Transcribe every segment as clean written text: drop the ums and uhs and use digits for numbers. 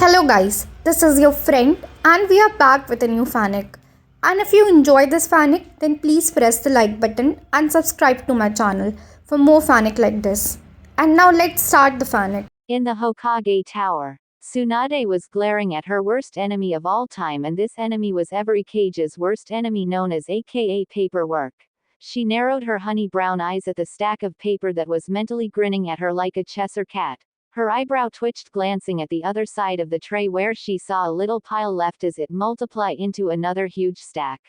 Hello, guys, this is your friend, and we are back with a new fanic. And if you enjoy this fanic, then please press the like button and subscribe to my channel for more fanic like this. And now let's start the fanic. In the Hokage Tower, Tsunade was glaring at her worst enemy of all time, and this enemy was every cage's worst enemy, known as aka paperwork. She narrowed her honey brown eyes at the stack of paper that was mentally grinning at her like a Cheshire cat. Her eyebrow twitched, glancing at the other side of the tray where she saw a little pile left as it multiplied into another huge stack.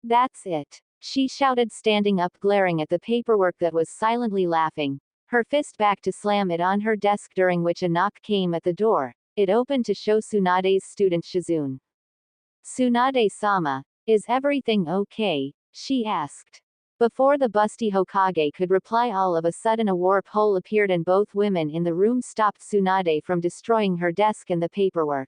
That's it, she shouted, standing up, glaring at the paperwork that was silently laughing, her fist back to slam it on her desk, during which a knock came at the door. It opened to show Tsunade's student Shizune. "Tsunade-sama, is everything okay?" she asked. Before the busty Hokage could reply, all of a sudden a warp hole appeared and both women in the room stopped Tsunade from destroying her desk and the paperwork.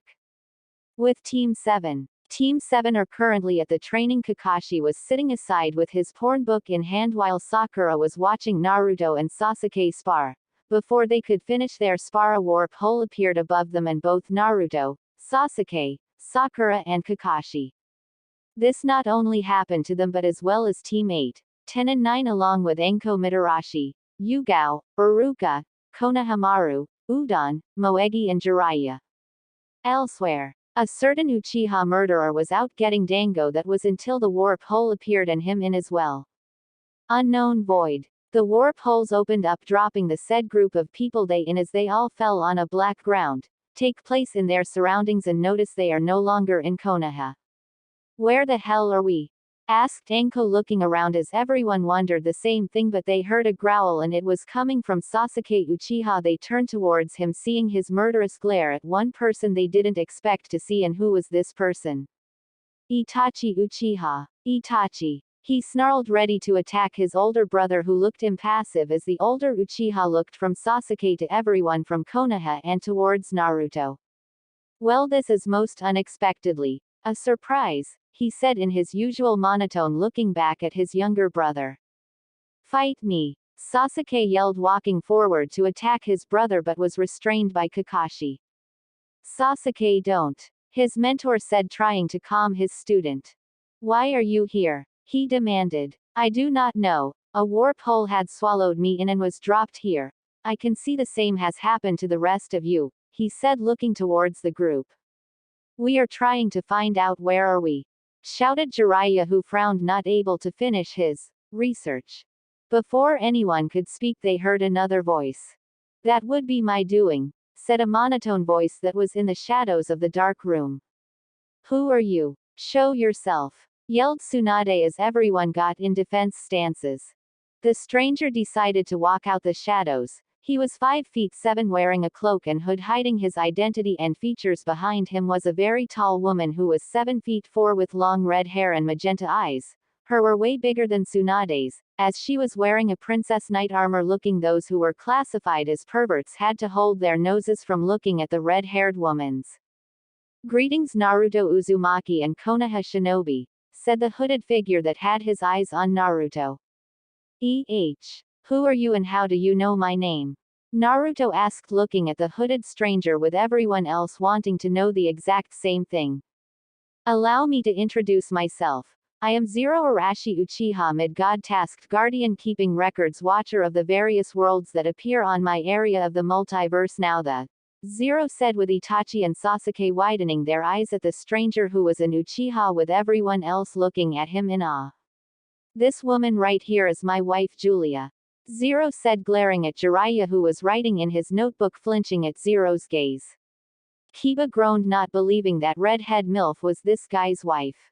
With Team 7. Team 7 are currently at the training. Kakashi was sitting aside with his porn book in hand while Sakura was watching Naruto and Sasuke spar. Before they could finish their spar, a warp hole appeared above them and both Naruto, Sasuke, Sakura and Kakashi. This not only happened to them but as well as Team 8, 10 and 9, along with Enko Mitarashi, Yugao, Uruka, Konohamaru, Udon, Moegi and Jiraiya. Elsewhere, a certain Uchiha murderer was out getting dango. That was until the warp hole appeared and him in as well. Unknown void. The warp holes opened up, dropping the said group of people they in as they all fell on a black ground, take place in their surroundings, and notice they are no longer in Konoha. "Where the hell are we?" asked Enko, looking around as everyone wondered the same thing, but they heard a growl and it was coming from Sasuke Uchiha. They turned towards him, seeing his murderous glare at one person they didn't expect to see. And who was this person? Itachi Uchiha. Itachi. He snarled, ready to attack his older brother, who looked impassive as the older Uchiha looked from Sasuke to everyone from Konoha and towards Naruto. "Well, this is most unexpectedly a surprise," he said in his usual monotone, looking back at his younger brother. "Fight me!" Sasuke yelled, walking forward to attack his brother but was restrained by Kakashi. "Sasuke, don't," his mentor said, trying to calm his student. "Why are you here?" he demanded. "I do not know. A warp hole had swallowed me in and was dropped here. I can see the same has happened to the rest of you," he said, looking towards the group. "We are trying to find out where are we," shouted Jiraiya, who frowned, not able to finish his research. Before anyone could speak, they heard another voice. "That would be my doing," said a monotone voice that was in the shadows of the dark room. "Who are you? Show yourself," yelled Tsunade as everyone got in defense stances. The stranger decided to walk out the shadows. He was 5 feet 7, wearing a cloak and hood hiding his identity and features. Behind him was a very tall woman who was 7 feet 4 with long red hair and magenta eyes. Her were way bigger than Tsunade's, as she was wearing a princess knight armor looking. Those who were classified as perverts had to hold their noses from looking at the red-haired woman's. "Greetings, Naruto Uzumaki and Konoha Shinobi," said the hooded figure that had his eyes on Naruto. Who are you and how do you know my name?" Naruto asked, looking at the hooded stranger with everyone else wanting to know the exact same thing. "Allow me to introduce myself. I am Zero Arashi Uchiha, mid-god tasked guardian, keeping records, watcher of the various worlds that appear on my area of the multiverse." "Now the Zero said, with Itachi and Sasuke widening their eyes at the stranger who was an Uchiha, with everyone else looking at him in awe. "This woman right here is my wife Julia," Zero said, glaring at Jiraiya, who was writing in his notebook, flinching at Zero's gaze. Kiba groaned, not believing that redhead MILF was this guy's wife.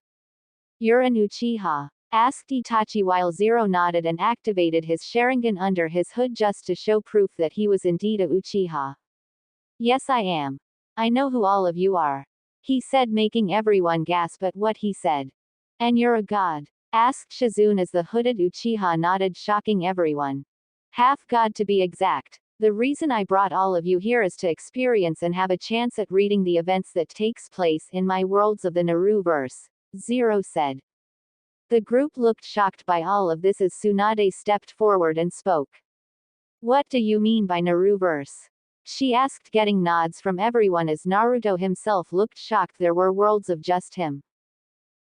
"You're an Uchiha?" asked Itachi, while Zero nodded and activated his Sharingan under his hood just to show proof that he was indeed a Uchiha. "Yes, I am. I know who all of you are," he said, making everyone gasp at what he said. "And you're a god?" asked Shizune as the hooded Uchiha nodded, shocking everyone. "Half god to be exact. The reason I brought all of you here is to experience and have a chance at reading the events that takes place in my worlds of the Naruverse," Zero said. The group looked shocked by all of this as Tsunade stepped forward and spoke. "What do you mean by Naruverse?" She asked, getting nods from everyone as Naruto himself looked shocked there were worlds of just him.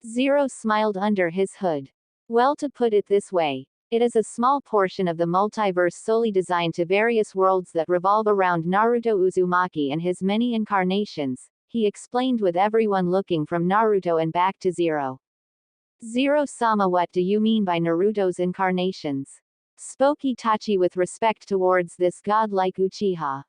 Zero smiled under his hood. Well, to put it this way, it is a small portion of the multiverse solely designed to various worlds that revolve around Naruto Uzumaki and his many incarnations, he explained, with everyone looking from Naruto and back to Zero. Zero-sama, what do you mean by Naruto's incarnations? Spoke Itachi with respect towards this godlike Uchiha.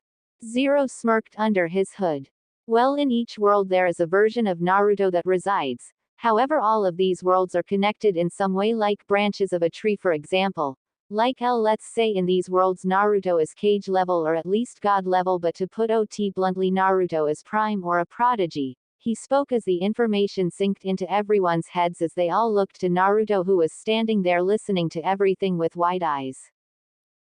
Zero smirked under his hood. Well, in each world there is a version of Naruto that resides. However, all of these worlds are connected in some way, like branches of a tree, for example. Let's say in these worlds Naruto is cage level or at least god level, but to put it bluntly, Naruto is prime or a prodigy. He spoke as the information sinked into everyone's heads as they all looked to Naruto, who was standing there listening to everything with wide eyes.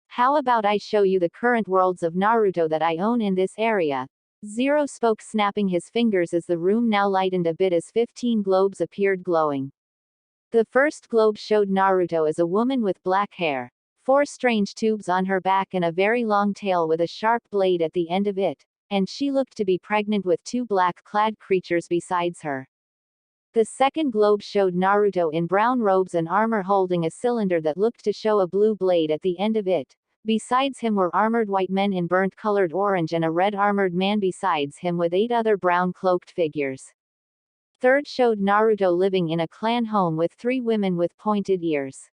How about I show you the current worlds of Naruto that I own in this area? Zero spoke, snapping his fingers as the room now lightened a bit as 15 globes appeared glowing. The first globe showed Naruto as a woman with black hair, 4 strange tubes on her back and a very long tail with a sharp blade at the end of it, and she looked to be pregnant with 2 black-clad creatures besides her. The second globe showed Naruto in brown robes and armor holding a cylinder that looked to show a blue blade at the end of it. Besides him were armored white men in burnt-colored orange and a red armored man besides him with 8 other brown-cloaked figures. Third showed Naruto living in a clan home with 3 women with pointed ears.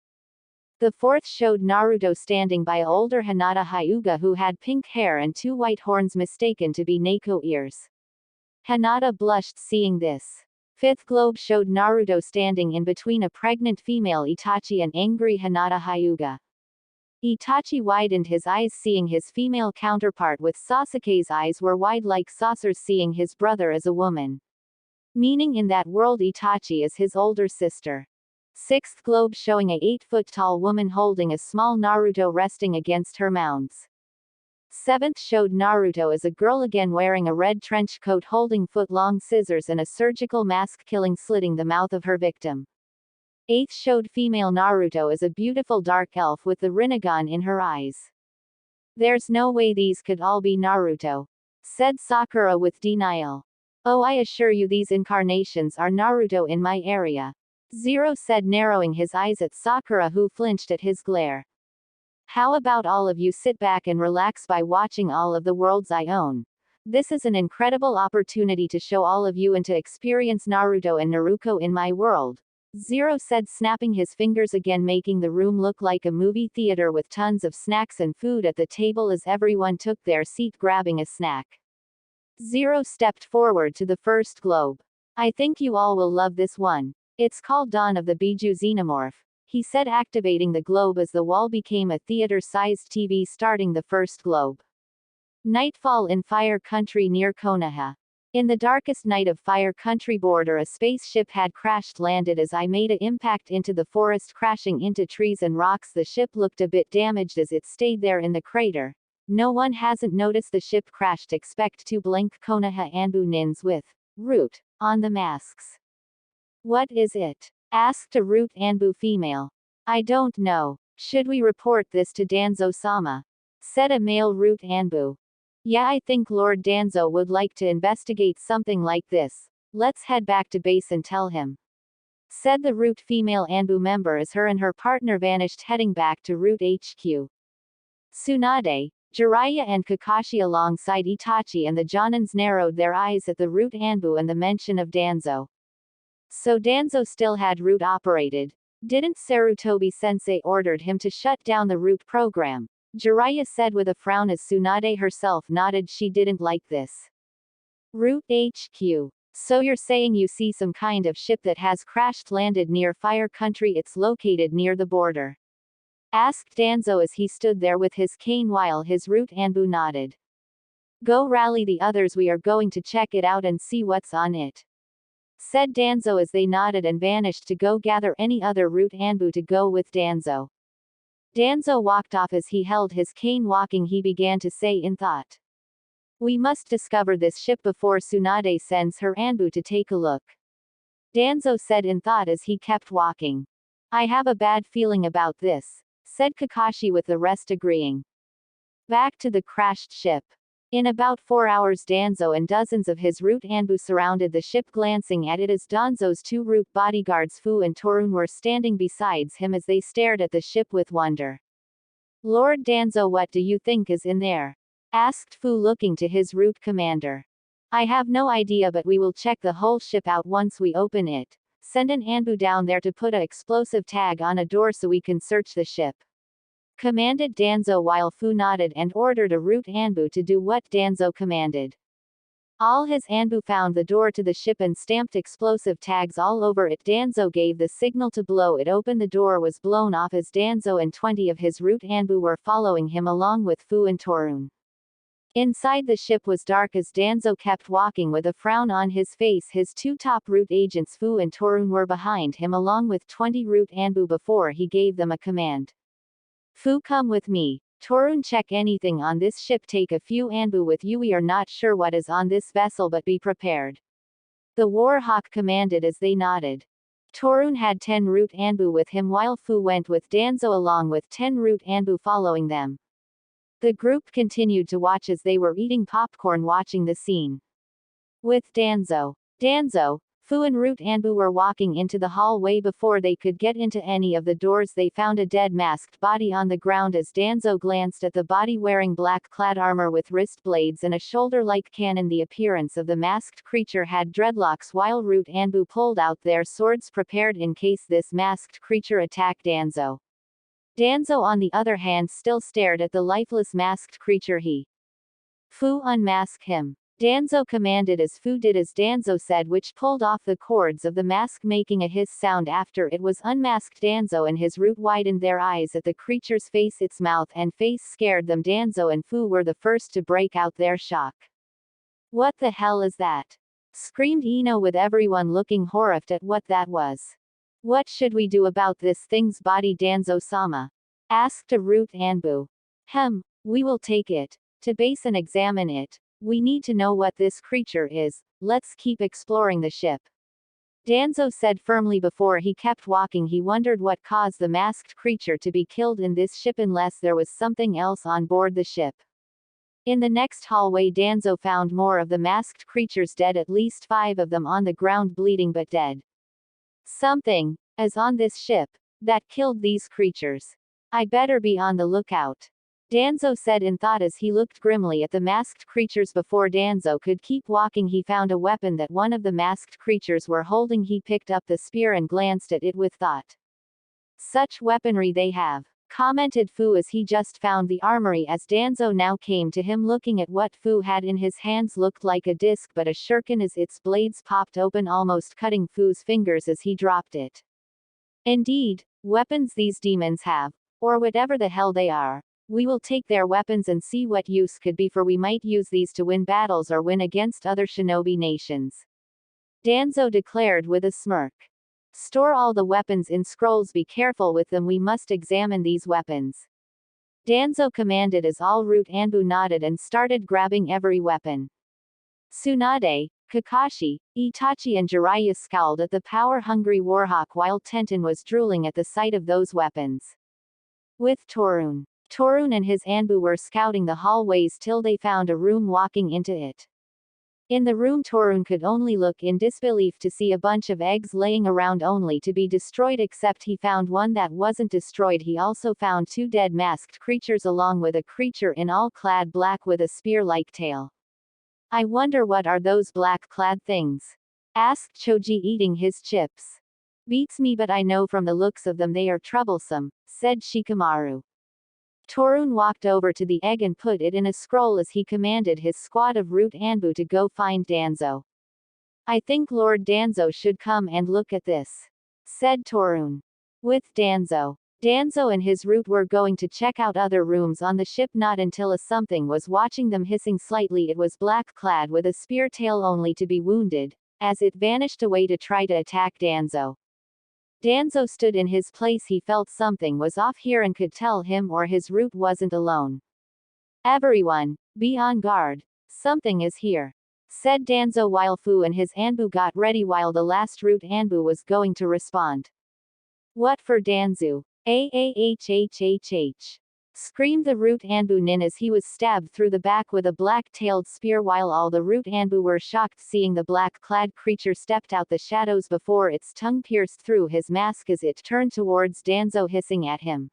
The fourth showed Naruto standing by older Hinata Hyuga who had pink hair and 2 white horns mistaken to be Neko ears. Hinata blushed seeing this. Fifth globe showed Naruto standing in between a pregnant female Itachi and angry Hinata Hyuga. Itachi widened his eyes seeing his female counterpart, with Sasuke's eyes were wide like saucers seeing his brother as a woman. Meaning in that world Itachi is his older sister. Sixth globe showing a 8-foot-tall woman holding a small Naruto resting against her mounds. Seventh showed Naruto as a girl again wearing a red trench coat holding foot-long scissors and a surgical mask slitting the mouth of her victim. Eighth showed female Naruto as a beautiful dark elf with the Rinnegan in her eyes. There's no way these could all be Naruto, said Sakura with denial. Oh, I assure you these incarnations are Naruto in my area, Zero said, narrowing his eyes at Sakura who flinched at his glare. How about all of you sit back and relax by watching all of the worlds I own? This is an incredible opportunity to show all of you and to experience Naruto and Naruto in my world, Zero said, snapping his fingers again, making the room look like a movie theater with tons of snacks and food at the table as everyone took their seat grabbing a snack. Zero stepped forward to the first globe. I think you all will love this one. It's called Dawn of the Biju Xenomorph, he said, activating the globe as the wall became a theater-sized TV starting the first globe. Nightfall in Fire Country near Konoha. In the darkest night of Fire Country border, a spaceship had crash-landed as I made an impact into the forest, crashing into trees and rocks. The ship looked a bit damaged as it stayed there in the crater. No one hasn't noticed the ship crashed. Expect to blank Konoha Anbu Nins with root on the masks. What is it? Asked a root Anbu female. I don't know. Should we report this to Danzo-sama? Said a male root Anbu. Yeah, I think Lord Danzo would like to investigate something like this. Let's head back to base and tell him, said the root female Anbu member as her and her partner vanished, heading back to Root HQ. Tsunade, Jiraiya and Kakashi alongside Itachi and the Jonins narrowed their eyes at the root Anbu and the mention of Danzo. So Danzo still had root operated. Didn't Sarutobi-sensei ordered him to shut down the root program? Jiraiya said with a frown as Tsunade herself nodded she didn't like this. Root HQ. So you're saying you see some kind of ship that has crash-landed near Fire Country? It's located near the border, asked Danzo as he stood there with his cane while his root Anbu nodded. Go rally the others, we are going to check it out and see what's on it, said Danzo as they nodded and vanished to go gather any other root Anbu to go with Danzo. Danzo walked off as he held his cane. Walking, he began to say in thought, we must discover this ship before Tsunade sends her Anbu to take a look. Danzo said in thought as he kept walking. I have a bad feeling about this, said Kakashi with the rest agreeing. Back to the crashed ship. In about 4 hours Danzo and dozens of his root Anbu surrounded the ship, glancing at it as Danzo's 2 root bodyguards Fu and Torun were standing besides him as they stared at the ship with wonder. "Lord Danzo, what do you think is in there?" asked Fu, looking to his root commander. "I have no idea, but we will check the whole ship out once we open it. Send an Anbu down there to put a explosive tag on a door so we can search the ship," commanded Danzo, while Fu nodded and ordered a root Anbu to do what Danzo commanded. All his Anbu found the door to the ship and stamped explosive tags all over it. Danzo gave the signal to blow it open. The door was blown off as Danzo and 20 of his root Anbu were following him along with Fu and Torun. Inside the ship was dark as Danzo kept walking with a frown on his face. His 2 top root agents Fu and Torun were behind him along with 20 root Anbu before he gave them a command. "Fu, come with me. Torun, check anything on this ship. Take a few Anbu with you. We are not sure what is on this vessel, but be prepared," the Warhawk commanded as they nodded. Torun had 10 root Anbu with him while Fu went with Danzo along with 10 root Anbu following them. The group continued to watch as they were eating popcorn watching the scene. With Danzo, Fu and root Anbu were walking into the hallway. Before they could get into any of the doors, they found a dead masked body on the ground. As Danzo glanced at the body wearing black-clad armor with wrist blades and a shoulder-like cannon, the appearance of the masked creature had dreadlocks, while root Anbu pulled out their swords prepared in case this masked creature attacked Danzo. Danzo, on the other hand, still stared at the lifeless masked creature. "Fu, unmask him," Danzo commanded as Fu did as Danzo said, which pulled off the cords of the mask, making a hiss sound after it was unmasked. Danzo and his root widened their eyes at the creature's face. Its mouth and face scared them. Danzo and Fu were the first to break out their shock. "What the hell is that?" screamed Ino, with everyone looking horrified at what that was. "What should we do about this thing's body, Danzo-sama?" asked a root Anbu. We will take it to base and examine it. We need to know what this creature is. Let's keep exploring the ship," Danzo said firmly before he kept walking. He wondered what caused the masked creature to be killed in this ship, unless there was something else on board the ship. In the next hallway, Danzo found more of the masked creatures dead, at least 5 of them on the ground, bleeding but dead. "Something is on this ship that killed these creatures. I better be on the lookout," Danzo said in thought as he looked grimly at the masked creatures. Before Danzo could keep walking, he found a weapon that one of the masked creatures were holding. He picked up the spear and glanced at it with thought. "Such weaponry they have," commented Fu as he just found the armory. As Danzo now came to him, looking at what Fu had in his hands looked like a disc but a shuriken as its blades popped open, almost cutting Fu's fingers as he dropped it. "Indeed, weapons these demons have, or whatever the hell they are. We will take their weapons and see what use could be, for we might use these to win battles or win against other shinobi nations," Danzo declared with a smirk. "Store all the weapons in scrolls. Be careful with them. We must examine these weapons," Danzo commanded as all root Anbu nodded and started grabbing every weapon. Tsunade, Kakashi, Itachi and Jiraiya scowled at the power-hungry Warhawk while Tenten was drooling at the sight of those weapons. With Torun and his Anbu were scouting the hallways till they found a room. Walking into it, in the room, Torun could only look in disbelief to see a bunch of eggs laying around only to be destroyed, except he found one that wasn't destroyed. He also found 2 dead masked creatures along with a creature in all clad black with a spear-like tail. "I wonder what are those black-clad things?" asked Choji, eating his chips. "Beats me, but I know from the looks of them they are troublesome," said Shikamaru. Torun walked over to the egg and put it in a scroll as he commanded his squad of root Anbu to go find Danzo. "I think Lord Danzo should come and look at this," said Torun. With Danzo and his root were going to check out other rooms on the ship. Not until a something was watching them, hissing slightly. It was black-clad with a spear tail, only to be wounded, as it vanished away to try to attack Danzo. Danzo stood in his place. He felt something was off here and could tell him or his root wasn't alone. "Everyone, be on guard. Something is here," said Danzo while Fu and his Anbu got ready while the last root Anbu was going to respond. "What for, Danzo? Ahhhhhh. screamed the root Anbu nin as he was stabbed through the back with a black-tailed spear while all the root Anbu were shocked seeing the black-clad creature stepped out the shadows before its tongue pierced through his mask as it turned towards Danzo hissing at him.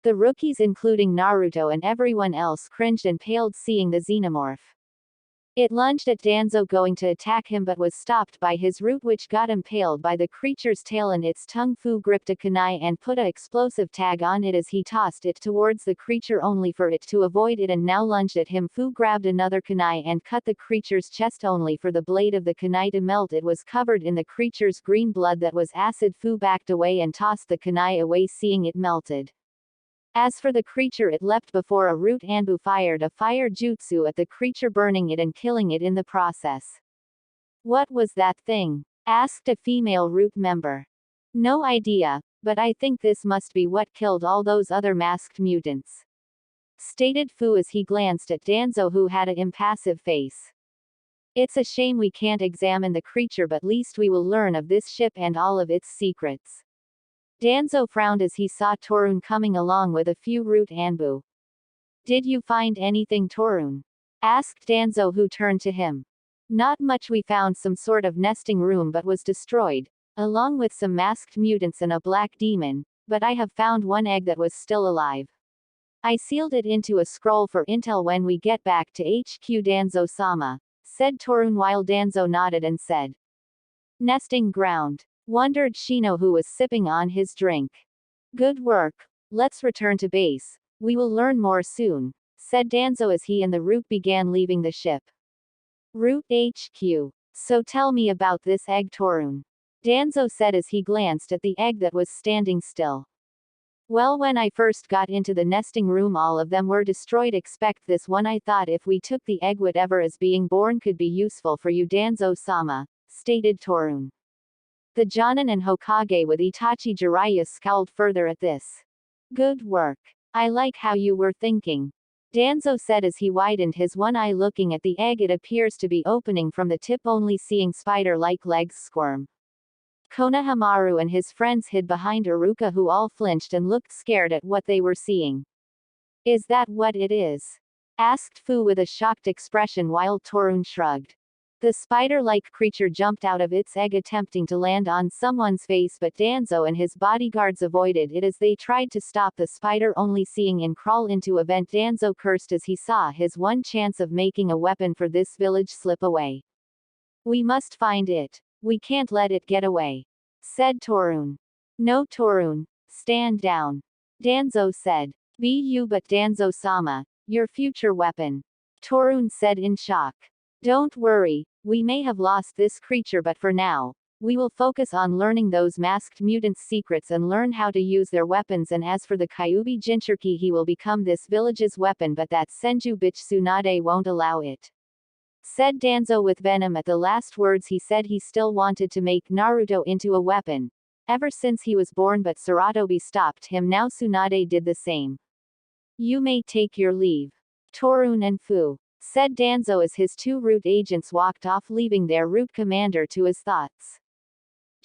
The rookies including Naruto and everyone else cringed and paled seeing the xenomorph. It lunged at Danzo going to attack him but was stopped by his root which got impaled by the creature's tail and its tongue. Fu gripped a kunai and put a explosive tag on it as he tossed it towards the creature only for it to avoid it and now lunged at him. Fu grabbed another kunai and cut the creature's chest only for the blade of the kunai to melt. It was covered in the creature's green blood that was acid. Fu backed away and tossed the kunai away seeing it melted. As for the creature, it leapt before a root Anbu fired a fire jutsu at the creature, burning it and killing it in the process. What was that thing? Asked a female root member. No idea, but I think this must be what killed all those other masked mutants, stated Fu as he glanced at Danzo who had an impassive face. It's a shame we can't examine the creature, but least we will learn of this ship and all of its secrets. Danzo frowned as he saw Torun coming along with a few root Anbu. Did you find anything, Torun? Asked Danzo who turned to him. Not much, we found some sort of nesting room but was destroyed, along with some masked mutants and a black demon, but I have found one egg that was still alive. I sealed it into a scroll for intel when we get back to HQ, Danzo-sama, said Torun while Danzo nodded and said, nesting ground. Wondered Shino who was sipping on his drink. Good work. Let's return to base. We will learn more soon, said Danzo as he and the root began leaving the ship. Root HQ. So tell me about this egg, Torun. Danzo said as he glanced at the egg that was standing still. Well, when I first got into the nesting room all of them were destroyed except this one. I thought if we took the egg whatever is being born could be useful for you, Danzo-sama, stated Torun. The Jonin and Hokage with Itachi Jiraiya scowled further at this. Good work. I like how you were thinking, Danzo said as he widened his one eye looking at the egg. It appears to be opening from the tip only, seeing spider-like legs squirm. Konohamaru and his friends hid behind Iruka who all flinched and looked scared at what they were seeing. Is that what it is? Asked Fu with a shocked expression while Torun shrugged. The spider-like creature jumped out of its egg attempting to land on someone's face, but Danzo and his bodyguards avoided it as they tried to stop the spider only seeing and crawl into a vent. Danzo cursed as he saw his one chance of making a weapon for this village slip away. We must find it. We can't let it get away, said Torun. No, Torun, stand down, Danzo said. Be you but Danzo-sama, your future weapon, Torun said in shock. Don't worry, we may have lost this creature but for now, we will focus on learning those masked mutants' secrets and learn how to use their weapons, and as for the Kyuubi Jinchuriki, he will become this village's weapon, but that Senju bitch Tsunade won't allow it, said Danzo with venom at the last words. He said he still wanted to make Naruto into a weapon, ever since he was born, but Saratobi stopped him. Now Tsunade did the same. You may take your leave, Torun and Fu, said Danzo as his two root agents walked off, leaving their root commander to his thoughts.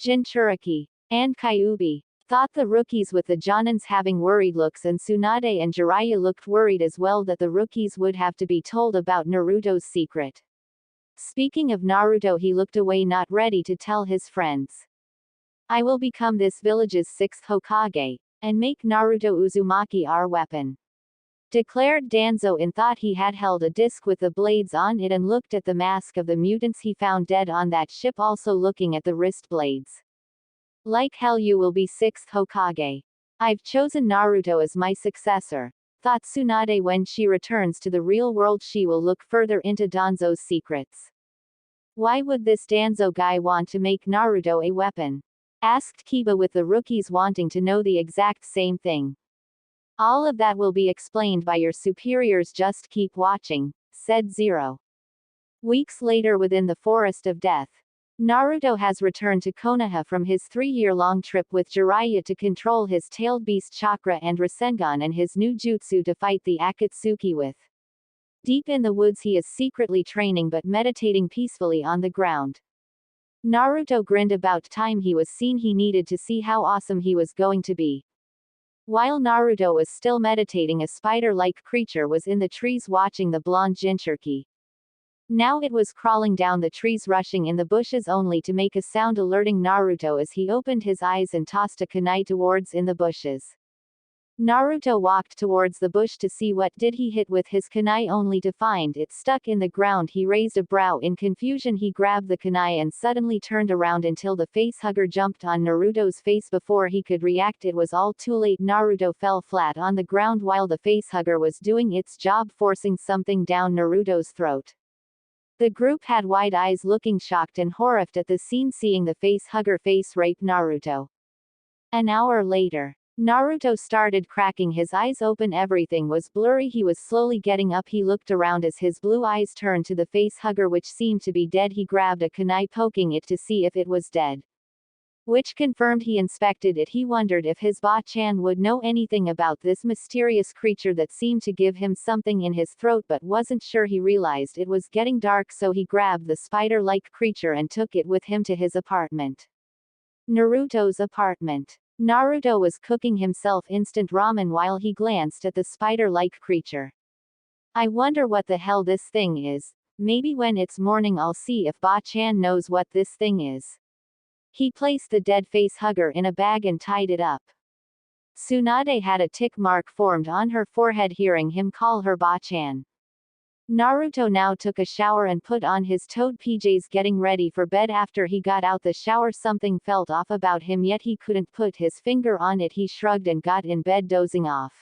Jinchuriki and Kyuubi, thought the rookies, with the Jonins having worried looks, and Tsunade and Jiraiya looked worried as well that the rookies would have to be told about Naruto's secret. Speaking of Naruto, he looked away, not ready to tell his friends. I will become this village's 6th Hokage, and make Naruto Uzumaki our weapon, declared Danzo in thought. He had held a disc with the blades on it and looked at the mask of the mutants he found dead on that ship, also looking at the wrist blades. Like hell you will be 6th Hokage. I've chosen Naruto as my successor, thought Tsunade. When she returns to the real world she will look further into Danzo's secrets. Why would this Danzo guy want to make Naruto a weapon? Asked Kiba, with the rookies wanting to know the exact same thing. All of that will be explained by your superiors, just keep watching, said Zero. Weeks later, within the Forest of Death, Naruto has returned to Konoha from his 3-year-long trip with Jiraiya to control his tailed beast chakra and Rasengan and his new jutsu to fight the Akatsuki with. Deep in the woods he is secretly training but meditating peacefully on the ground. Naruto grinned. About time he was seen. He needed to see how awesome he was going to be. While Naruto was still meditating, a spider-like creature was in the trees watching the blonde Jinchuriki. Now it was crawling down the trees, rushing in the bushes only to make a sound alerting Naruto as he opened his eyes and tossed a kunai towards in the bushes. Naruto walked towards the bush to see what did he hit with his kunai, only to find it stuck in the ground. He raised a brow in confusion. He grabbed the kunai and suddenly turned around until the facehugger jumped on Naruto's face. Before he could react, it was all too late. Naruto fell flat on the ground while the facehugger was doing its job, forcing something down Naruto's throat. The group had wide eyes, looking shocked and horrified at the scene, seeing the facehugger face rape Naruto. An hour later, Naruto started cracking his eyes open. Everything was blurry. He was slowly getting up. He looked around as his blue eyes turned to the facehugger, which seemed to be dead. He grabbed a kunai, poking it to see if it was dead, which confirmed. He inspected it. He wondered if his Ba-chan would know anything about this mysterious creature that seemed to give him something in his throat but wasn't sure. He realized it was getting dark, so he grabbed the spider-like creature and took it with him to his apartment. Naruto's apartment. Naruto was cooking himself instant ramen while he glanced at the spider-like creature. I wonder what the hell this thing is. Maybe when it's morning I'll see if Ba-chan knows what this thing is. He placed the dead facehugger in a bag and tied it up. Tsunade had a tick mark formed on her forehead hearing him call her Ba-chan. Naruto now took a shower and put on his toad PJs, getting ready for bed. After he got out the shower, something felt off about him, yet he couldn't put his finger on it. He shrugged and got in bed, dozing off.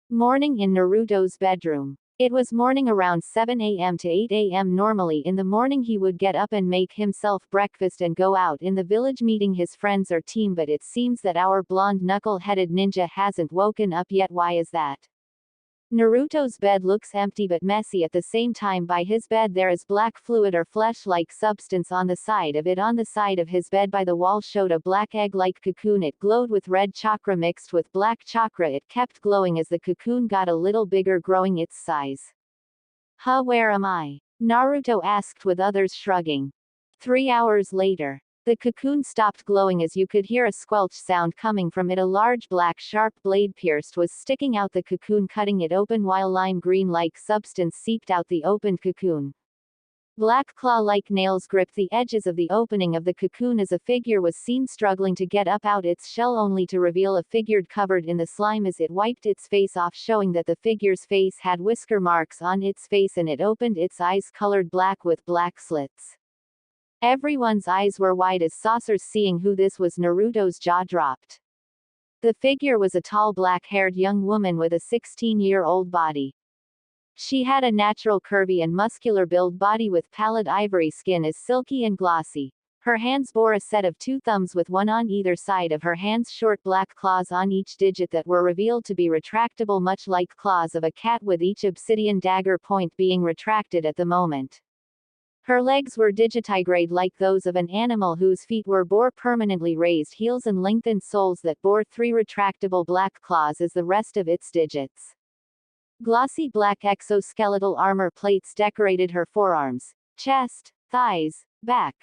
Morning in Naruto's bedroom. It was morning around 7 a.m. to 8 a.m. Normally in the morning he would get up and make himself breakfast and go out in the village meeting his friends or team, but it seems that our blonde knuckle-headed ninja hasn't woken up yet. Why is that? Naruto's bed looks empty but messy at the same time. By his bed there is black fluid or flesh-like substance on the side of it. On the side of his bed by the wall showed a black egg-like cocoon. It glowed with red chakra mixed with black chakra. It kept glowing as the cocoon got a little bigger, growing its size. Huh, where am I? Naruto asked with others shrugging. 3 hours later. The cocoon stopped glowing as you could hear a squelch sound coming from it. A large black sharp blade pierced was sticking out the cocoon, cutting it open while lime green-like substance seeped out the opened cocoon. Black claw-like nails gripped the edges of the opening of the cocoon as a figure was seen struggling to get up out its shell, only to reveal a figure covered in the slime as it wiped its face off, showing that the figure's face had whisker marks on its face and it opened its eyes colored black with black slits. Everyone's eyes were wide as saucers. Seeing who this was, Naruto's jaw dropped. The figure was a tall black-haired young woman with a 16-year-old body. She had a natural curvy and muscular build body with pallid ivory skin as silky and glossy. Her hands bore a set of 2 thumbs with one on either side of her hands, short black claws on each digit that were revealed to be retractable, much like claws of a cat, with each obsidian dagger point being retracted at the moment. Her legs were digitigrade like those of an animal whose feet bore permanently raised heels and lengthened soles that bore 3 retractable black claws as the rest of its digits. Glossy black exoskeletal armor plates decorated her forearms, chest, thighs, back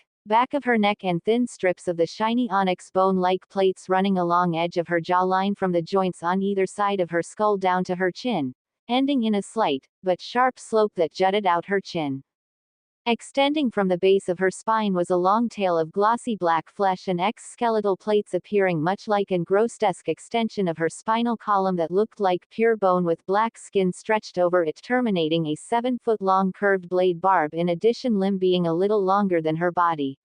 of her neck, and thin strips of the shiny onyx bone-like plates running along edge of her jawline from the joints on either side of her skull down to her chin, ending in a slight, but sharp slope that jutted out her chin. Extending from the base of her spine was a long tail of glossy black flesh and exoskeletal plates, appearing much like an grotesque extension of her spinal column that looked like pure bone with black skin stretched over it, terminating a 7-foot-long curved blade barb, in addition limb being a little longer than her body.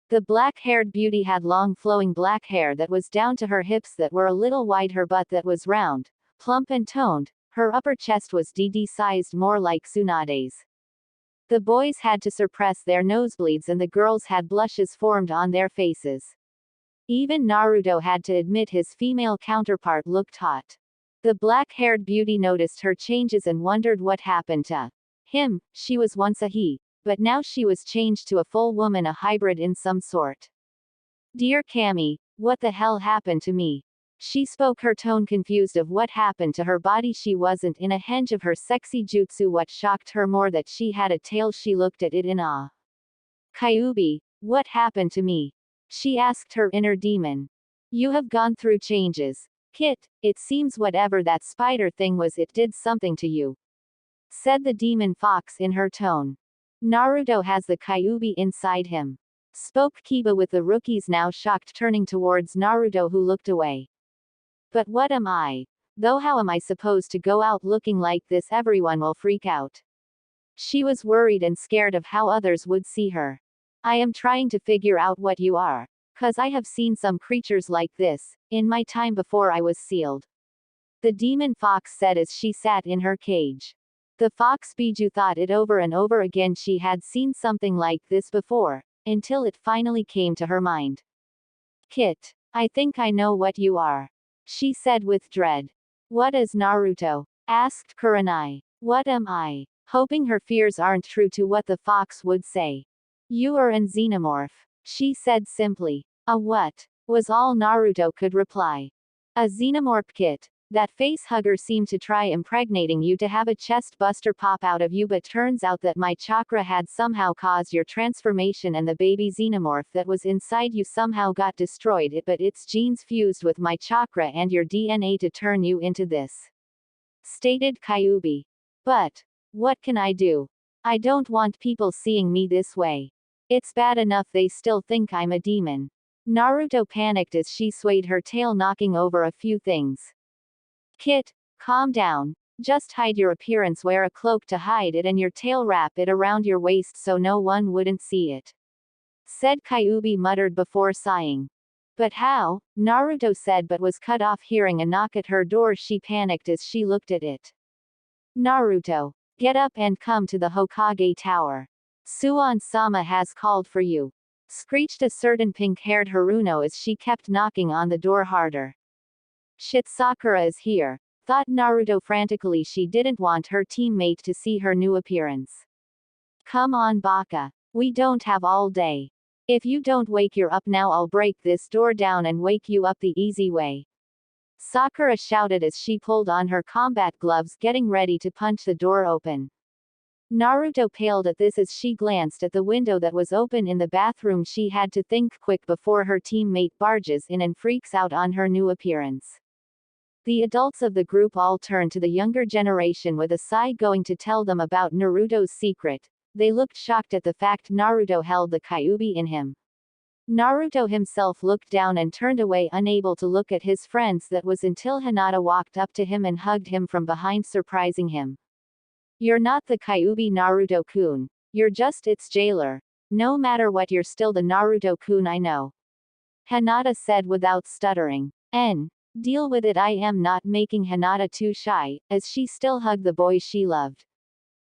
The black-haired beauty had long flowing black hair that was down to her hips that were a little wide, her butt that was round, plump and toned, her upper chest was DD-sized, more like Tsunade's. The boys had to suppress their nosebleeds and the girls had blushes formed on their faces. Even Naruto had to admit his female counterpart looked hot. The black-haired beauty noticed her changes and wondered what happened to him. She was once a he, but now she was changed to a full woman, a hybrid in some sort. Dear Cammy, what the hell happened to me? She spoke, her tone confused of what happened to her body. She wasn't in a henge of her sexy jutsu. What shocked her more that she had a tail. She looked at it in awe. Kyuubi, what happened to me? She asked her inner demon. You have gone through changes. Kit, it seems whatever that spider thing was, it did something to you, said the demon fox in her tone. Naruto has the Kyuubi inside him, spoke Kiba, with the rookies now shocked turning towards Naruto, who looked away. But what am I? Though how am I supposed to go out looking like this? Everyone will freak out. She was worried and scared of how others would see her. I am trying to figure out what you are. 'Cause I have seen some creatures like this, in my time before I was sealed, the demon fox said as she sat in her cage. The fox Biju thought it over and over again. She had seen something like this before, until it finally came to her mind. Kit, I think I know what you are, she said with dread. What is Naruto? Asked Kurenai. What am I? Hoping her fears aren't true to what the fox would say. You are an xenomorph, she said simply. A what? Was all Naruto could reply. A xenomorph. Kit, that face hugger seemed to try impregnating you to have a chest buster pop out of you, but turns out that my chakra had somehow caused your transformation and the baby xenomorph that was inside you somehow got destroyed, but its genes fused with my chakra and your DNA to turn you into this, stated Kyuubi. But what can I do? I don't want people seeing me this way. It's bad enough they still think I'm a demon. Naruto panicked as she swayed her tail, knocking over a few things. Kit, calm down. Just hide your appearance, wear a cloak to hide it, and your tail, wrap it around your waist so no one wouldn't see it, said Kyuubi, muttered before sighing. But how? Naruto said, but was cut off hearing a knock at her door. She panicked as she looked at it. Naruto, get up and come to the Hokage Tower. Suan-sama has called for you, screeched a certain pink-haired Haruno as she kept knocking on the door harder. Shit, Sakura is here, thought Naruto frantically. She didn't want her teammate to see her new appearance. Come on, Baka. We don't have all day. If you don't wake her up now, I'll break this door down and wake you up the easy way, Sakura shouted as she pulled on her combat gloves, getting ready to punch the door open. Naruto paled at this as she glanced at the window that was open in the bathroom. She had to think quick before her teammate barges in and freaks out on her new appearance. The adults of the group all turned to the younger generation with a sigh, going to tell them about Naruto's secret. They looked shocked at the fact Naruto held the Kyuubi in him. Naruto himself looked down and turned away, unable to look at his friends. That was until Hinata walked up to him and hugged him from behind, surprising him. You're not the Kyuubi, Naruto-kun. You're just its jailer. No matter what, you're still the Naruto-kun I know, Hinata said without stuttering. Deal with it. I am not, making Hinata too shy, as she still hugged the boy she loved.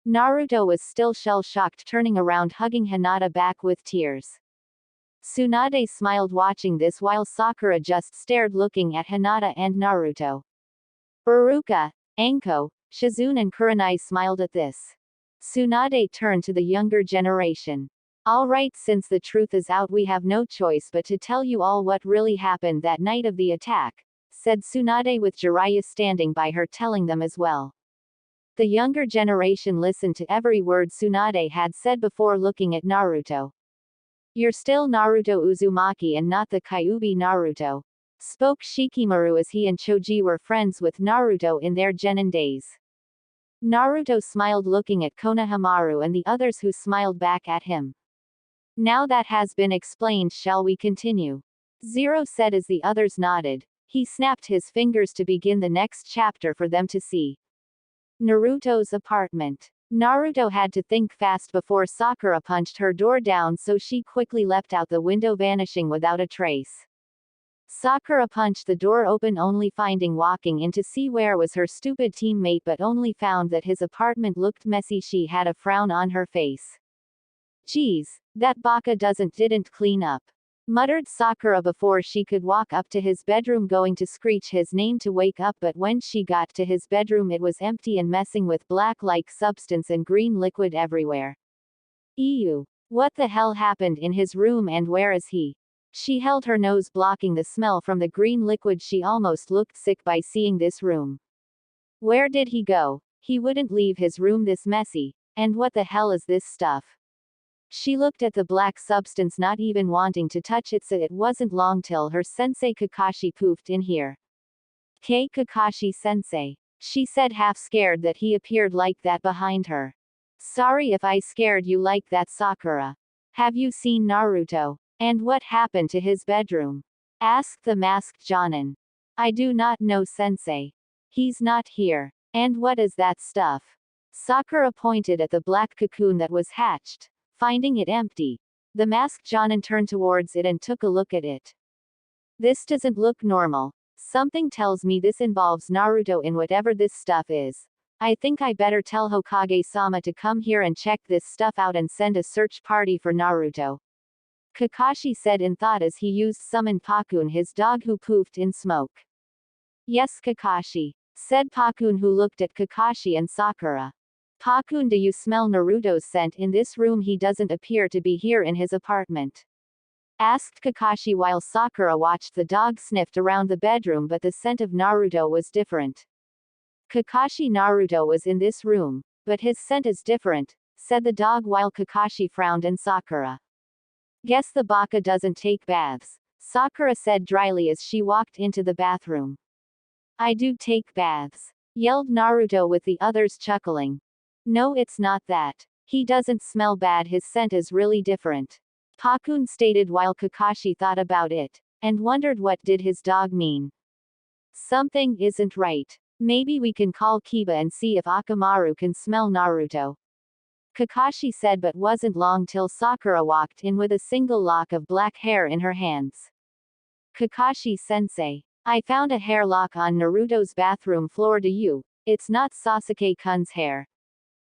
Naruto was still shell-shocked, turning around, hugging Hinata back with tears. Tsunade smiled watching this, while Sakura just stared, looking at Hinata and Naruto. Iruka, Anko, Shizune and Kurenai smiled at this. Tsunade turned to the younger generation. Alright, since the truth is out, we have no choice but to tell you all what really happened that night of the attack, said Tsunade, with Jiraiya standing by her telling them as well. The younger generation listened to every word Tsunade had said before looking at Naruto. You're still Naruto Uzumaki and not the Kyuubi Naruto, spoke Shikamaru as he and Choji were friends with Naruto in their genin days. Naruto smiled, looking at Konohamaru and the others, who smiled back at him. Now that has been explained, shall we continue? Zero said as the others nodded. He snapped his fingers to begin the next chapter for them to see. Naruto's apartment. Naruto had to think fast before Sakura punched her door down, so she quickly leapt out the window, vanishing without a trace. Sakura punched the door open, only finding walking in to see where was her stupid teammate, but only found that his apartment looked messy. She had a frown on her face. Geez, that Baka didn't clean up, muttered Sakura before she could walk up to his bedroom, going to screech his name to wake up, but when she got to his bedroom it was empty and messing with black-like substance and green liquid everywhere. Ew. What the hell happened in his room, and where is he? She held her nose, blocking the smell from the green liquid. She almost looked sick by seeing this room. Where did he go? He wouldn't leave his room this messy. And what the hell is this stuff? She looked at the black substance, not even wanting to touch it, so it wasn't long till her sensei Kakashi poofed in here. Kakashi-sensei. She said, half scared that he appeared like that behind her. Sorry if I scared you like that, Sakura. Have you seen Naruto? And what happened to his bedroom? Asked the masked Jonin. I do not know, sensei. He's not here. And what is that stuff? Sakura pointed at the black cocoon that was hatched. Finding it empty, the masked Jonin turned towards it and took a look at it. This doesn't look normal. Something tells me this involves Naruto in whatever this stuff is. I think I better tell Hokage-sama to come here and check this stuff out and send a search party for Naruto. Kakashi said in thought as he used summon Pakun, his dog who poofed in smoke. Yes, Kakashi, said Pakun, who looked at Kakashi and Sakura. Pakun, do you smell Naruto's scent in this room? He doesn't appear to be here in his apartment. Asked Kakashi while Sakura watched the dog sniffed around the bedroom, but the scent of Naruto was different. Kakashi, Naruto was in this room, but his scent is different, said the dog while Kakashi frowned and Sakura. Guess the baka doesn't take baths, Sakura said dryly as she walked into the bathroom. I do take baths, yelled Naruto with the others chuckling. No, it's not that. He doesn't smell bad, his scent is really different. Pakun stated while Kakashi thought about it, and wondered what did his dog mean. Something isn't right. Maybe we can call Kiba and see if Akamaru can smell Naruto. Kakashi said, but wasn't long till Sakura walked in with a single lock of black hair in her hands. Kakashi-sensei, I found a hair lock on Naruto's bathroom floor. Do you? It's not Sasuke-kun's hair.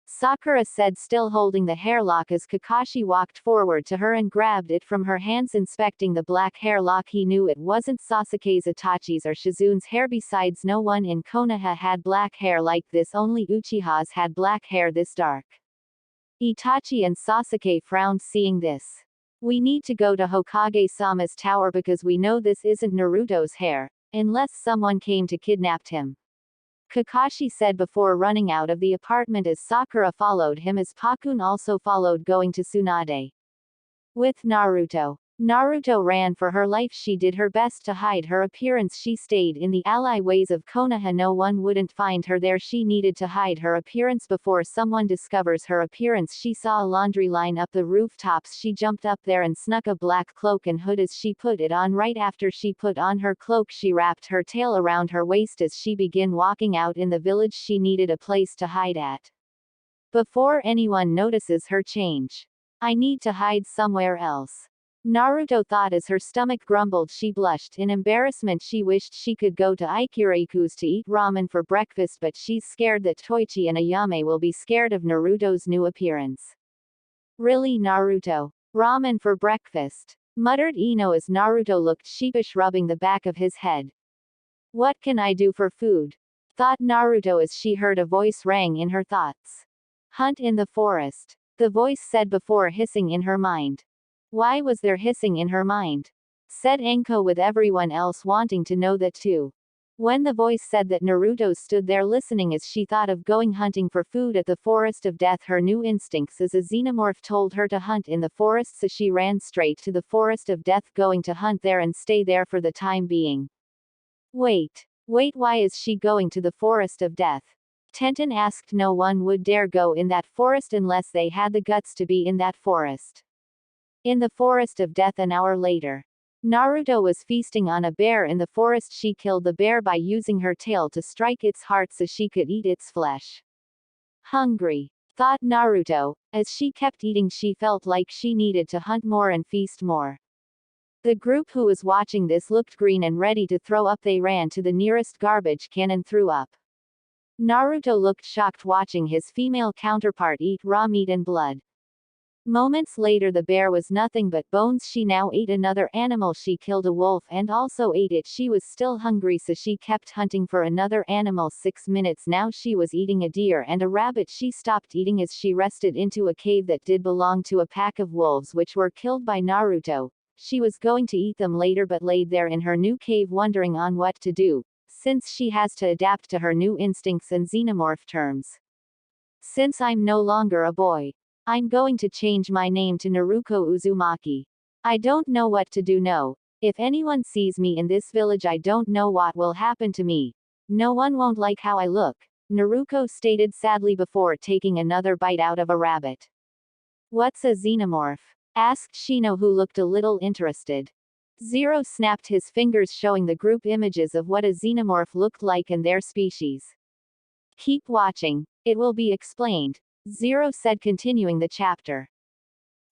Sakura said, still holding the hair lock as Kakashi walked forward to her and grabbed it from her hands. Inspecting the black hair lock, he knew it wasn't Sasuke's, Itachi's or Shizune's hair. Besides, no one in Konoha had black hair like this, only Uchihas had black hair this dark. Itachi and Sasuke frowned seeing this. We need to go to Hokage-sama's tower because we know this isn't Naruto's hair, unless someone came to kidnap him. Kakashi said before running out of the apartment as Sakura followed him, as Pakun also followed, going to Tsunade. With Naruto. Naruto ran for her life. She did her best to hide her appearance. She stayed in the alleyways of Konoha. No one wouldn't find her there. She needed to hide her appearance before someone discovers her appearance. She saw a laundry line up the rooftops. She jumped up there and snuck a black cloak and hood as she put it on. Right after she put on her cloak, she wrapped her tail around her waist as she began walking out in the village. She needed a place to hide at before anyone notices her change. I need to hide somewhere else, Naruto thought as her stomach grumbled. She blushed in embarrassment. She wished she could go to Ikiriku's to eat ramen for breakfast, but she's scared that Toichi and Ayame will be scared of Naruto's new appearance. Really, Naruto? Ramen for breakfast? Muttered Ino as Naruto looked sheepish, rubbing the back of his head. What can I do for food? Thought Naruto as she heard a voice rang in her thoughts. Hunt in the forest, the voice said before hissing in her mind. Why was there hissing in her mind? Said Enko, with everyone else wanting to know that too. When the voice said that, Naruto stood there listening as she thought of going hunting for food at the Forest of Death. Her new instincts as a xenomorph told her to hunt in the forest, so she ran straight to the Forest of Death, going to hunt there and stay there for the time being. Wait, why is she going to the Forest of Death? Tenten asked. No one would dare go in that forest unless they had the guts to be in that forest. In the Forest of Death an hour later, Naruto was feasting on a bear in the forest. She killed the bear by using her tail to strike its heart so she could eat its flesh. Hungry, thought Naruto. As she kept eating, she felt like she needed to hunt more and feast more. The group who was watching this looked green and ready to throw up. They ran to the nearest garbage can and threw up. Naruto looked shocked watching his female counterpart eat raw meat and blood. Moments later, the bear was nothing but bones. She now ate another animal. She killed a wolf and also ate it. She was still hungry, so she kept hunting for another animal. 6 minutes now, she was eating a deer and a rabbit. She stopped eating as she rested into a cave that did belong to a pack of wolves which were killed by Naruto. She was going to eat them later, but laid there in her new cave wondering on what to do, since she has to adapt to her new instincts and xenomorph terms. Since I'm no longer a boy, I'm going to change my name to Naruko Uzumaki. I don't know what to do. No. If anyone sees me in this village, I don't know what will happen to me. No one won't like how I look, Naruto stated sadly before taking another bite out of a rabbit. What's a xenomorph? Asked Shino, who looked a little interested. Zero snapped his fingers, showing the group images of what a xenomorph looked like and their species. Keep watching, it will be explained, Zero said, continuing the chapter.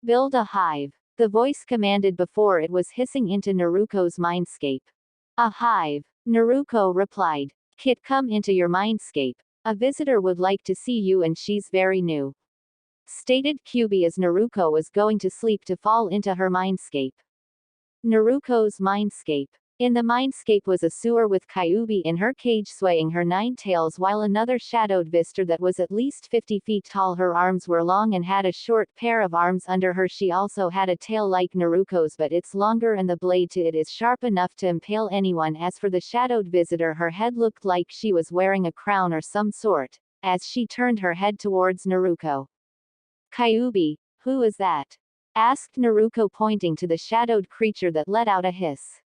Build a hive. The voice commanded before it was hissing into Naruto's mindscape. A hive. Naruto replied. Kit, come into your mindscape. A visitor would like to see you and she's very new. Stated Kyubi as Naruto was going to sleep to fall into her mindscape. Naruto's mindscape. In the mindscape was a sewer with Kyubi in her cage swaying her 9 tails, while another shadowed visitor that was at least 50 feet tall. Her arms were long and had a short pair of arms under her. She also had a tail like Naruto's, but it's longer and the blade to it is sharp enough to impale anyone. As for the shadowed visitor, her head looked like she was wearing a crown or some sort, as she turned her head towards Naruto. Kyubi, who is that? Asked Naruto, pointing to the shadowed creature that let out a hiss.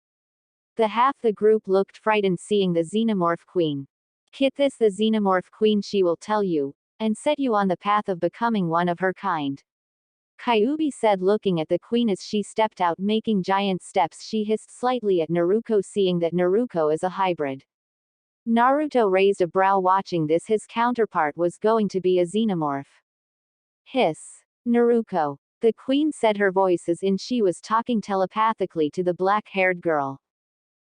The group looked frightened seeing the xenomorph queen. Kit, this the xenomorph queen, she will tell you, and set you on the path of becoming one of her kind. Kyubi said, looking at the queen as she stepped out making giant steps. She hissed slightly at Naruto, seeing that Naruto is a hybrid. Naruto raised a brow watching this. His counterpart was going to be a xenomorph. Hiss. Naruto. The queen said, her voice as in she was talking telepathically to the black-haired girl.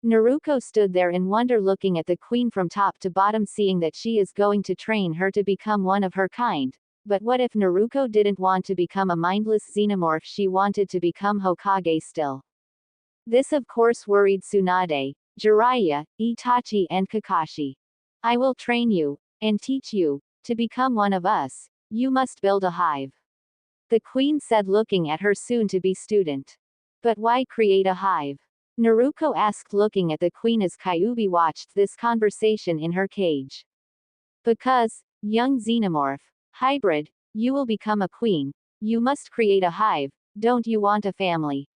Naruto stood there in wonder looking at the queen from top to bottom, seeing that she is going to train her to become one of her kind. But what if Naruto didn't want to become a mindless xenomorph? She wanted to become Hokage still. This of course worried Tsunade, Jiraiya, Itachi and Kakashi. I will train you, and teach you, to become one of us. You must build a hive. The queen said, looking at her soon-to-be student. But why create a hive? Naruto asked, looking at the queen as Kyubi watched this conversation in her cage. Because, young xenomorph, hybrid, you will become a queen. You must create a hive, don't you want a family?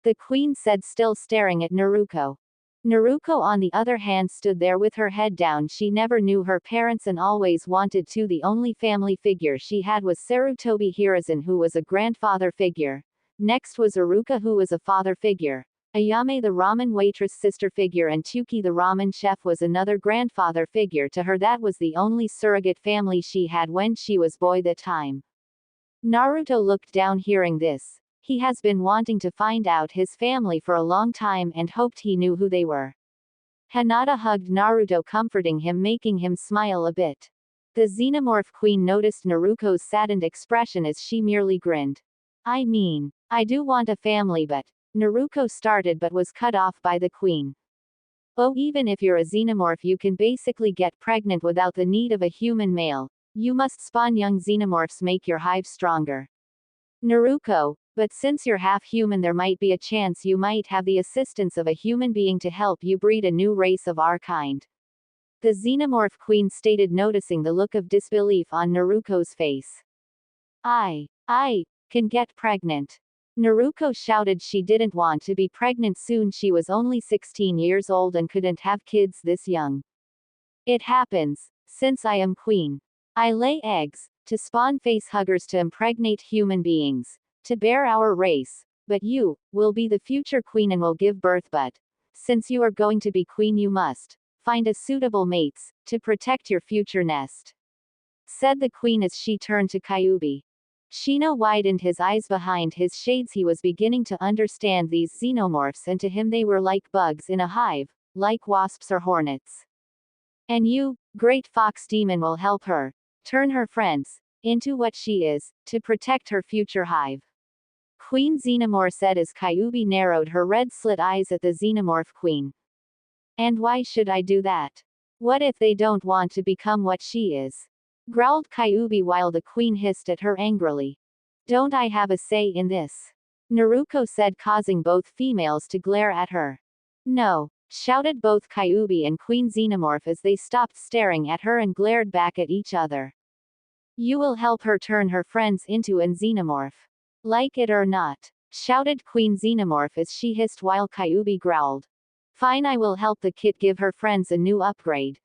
The queen said, still staring at Naruto. Naruto on the other hand stood there with her head down. She never knew her parents and always wanted to. The only family figure she had was Sarutobi Hiruzen, who was a grandfather figure. Next was Iruka, who was a father figure. Ayame the ramen waitress sister figure, and Tuki the ramen chef was another grandfather figure to her. That was the only surrogate family she had when she was boy that time. Naruto looked down hearing this. He has been wanting to find out his family for a long time and hoped he knew who they were. Hinata hugged Naruto, comforting him, making him smile a bit. The xenomorph queen noticed Naruto's saddened expression as she merely grinned. I mean, I do want a family, but Naruto started but was cut off by the queen. Oh, even if you're a xenomorph, you can basically get pregnant without the need of a human male. You must spawn young xenomorphs, make your hive stronger. Naruto, but since you're half human, there might be a chance you might have the assistance of a human being to help you breed a new race of our kind. The xenomorph queen stated, noticing the look of disbelief on Naruto's face. I can get pregnant. Naruto shouted. She didn't want to be pregnant soon. She was only 16 years old and couldn't have kids this young. It happens, since I am queen. I lay eggs, to spawn facehuggers, to impregnate human beings, to bear our race, but you will be the future queen and will give birth. But since you are going to be queen, you must find a suitable mates, to protect your future nest, said the queen as she turned to Kyubi. Shino widened his eyes behind his shades. He was beginning to understand these xenomorphs, and to him they were like bugs in a hive, like wasps or hornets. And you, great fox demon, will help her turn her friends into what she is, to protect her future hive. Queen Xenomorph said as Kyubi narrowed her red-slit eyes at the xenomorph queen. And why should I do that? What if they don't want to become what she is? Growled Kyubi while the queen hissed at her angrily. Don't I have a say in this? Naruto said, causing both females to glare at her. No, shouted both Kyubi and Queen Xenomorph as they stopped staring at her and glared back at each other. You will help her turn her friends into an xenomorph. Like it or not, shouted Queen Xenomorph as she hissed while Kyubi growled. Fine, I will help the kid give her friends a new upgrade.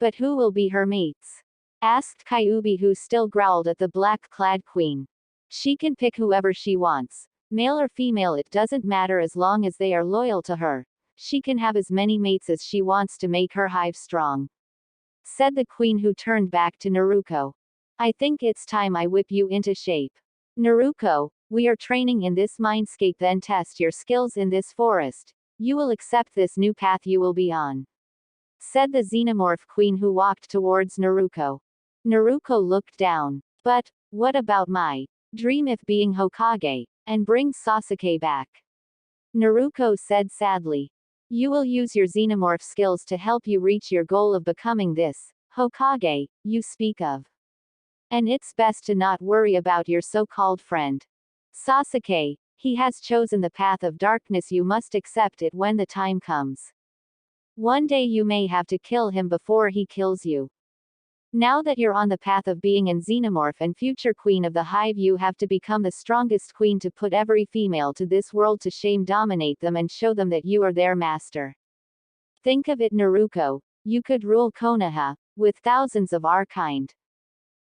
But who will be her mates? Asked Kyuubi, who still growled at the black-clad queen. She can pick whoever she wants. Male or female, it doesn't matter as long as they are loyal to her. She can have as many mates as she wants to make her hive strong. Said the queen, who turned back to Naruto. I think it's time I whip you into shape. Naruto, we are training in this mindscape, then test your skills in this forest. You will accept this new path you will be on. Said the xenomorph queen, who walked towards Naruto. Naruto looked down. But, what about my dream of being Hokage, and bring Sasuke back? Naruto said sadly. You will use your xenomorph skills to help you reach your goal of becoming this Hokage you speak of. And it's best to not worry about your so-called friend Sasuke. He has chosen the path of darkness. You must accept it when the time comes. One day you may have to kill him before he kills you. Now that you're on the path of being an xenomorph and future queen of the hive, you have to become the strongest queen to put every female to this world to shame, dominate them, and show them that you are their master. Think of it, Naruto. You could rule Konoha, with thousands of our kind.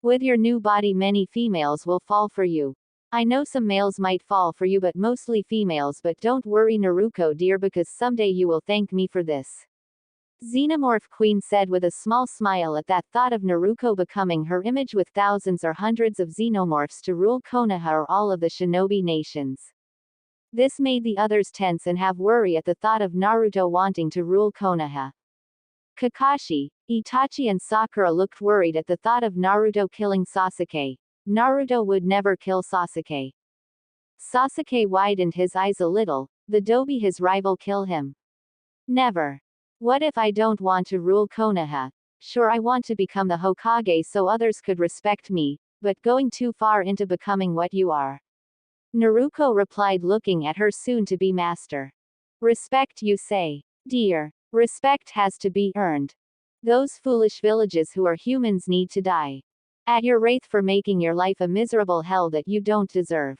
With your new body, many females will fall for you. I know some males might fall for you, but mostly females. But don't worry, Naruto dear, because someday you will thank me for this. Xenomorph Queen said with a small smile at that thought of Naruto becoming her image with thousands or hundreds of xenomorphs to rule Konoha or all of the shinobi nations. This made the others tense and have worry at the thought of Naruto wanting to rule Konoha. Kakashi, Itachi and Sakura looked worried at the thought of Naruto killing Sasuke. Naruto would never kill Sasuke. Sasuke widened his eyes a little. The Dobi, his rival, kill him? Never. What if I don't want to rule Konoha? Sure, I want to become the Hokage so others could respect me, but going too far into becoming what you are. Naruto replied, looking at her soon-to-be master. Respect, you say? Dear, respect has to be earned. Those foolish villages who are humans need to die. At your rate for making your life a miserable hell that you don't deserve.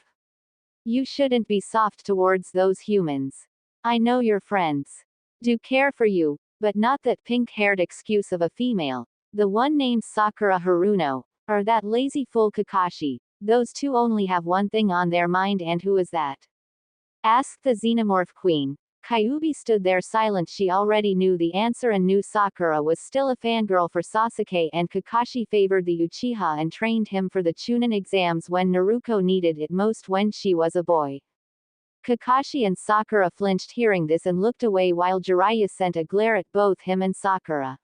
You shouldn't be soft towards those humans. I know your friends do care for you, but not that pink-haired excuse of a female, the one named Sakura Haruno, or that lazy fool Kakashi. Those two only have one thing on their mind, and who is that? Asked the Xenomorph Queen. Kyuubi stood there silent. She already knew the answer and knew Sakura was still a fangirl for Sasuke, and Kakashi favored the Uchiha and trained him for the Chunin exams when Naruto needed it most when she was a boy. Kakashi and Sakura flinched hearing this and looked away while Jiraiya sent a glare at both him and Sakura.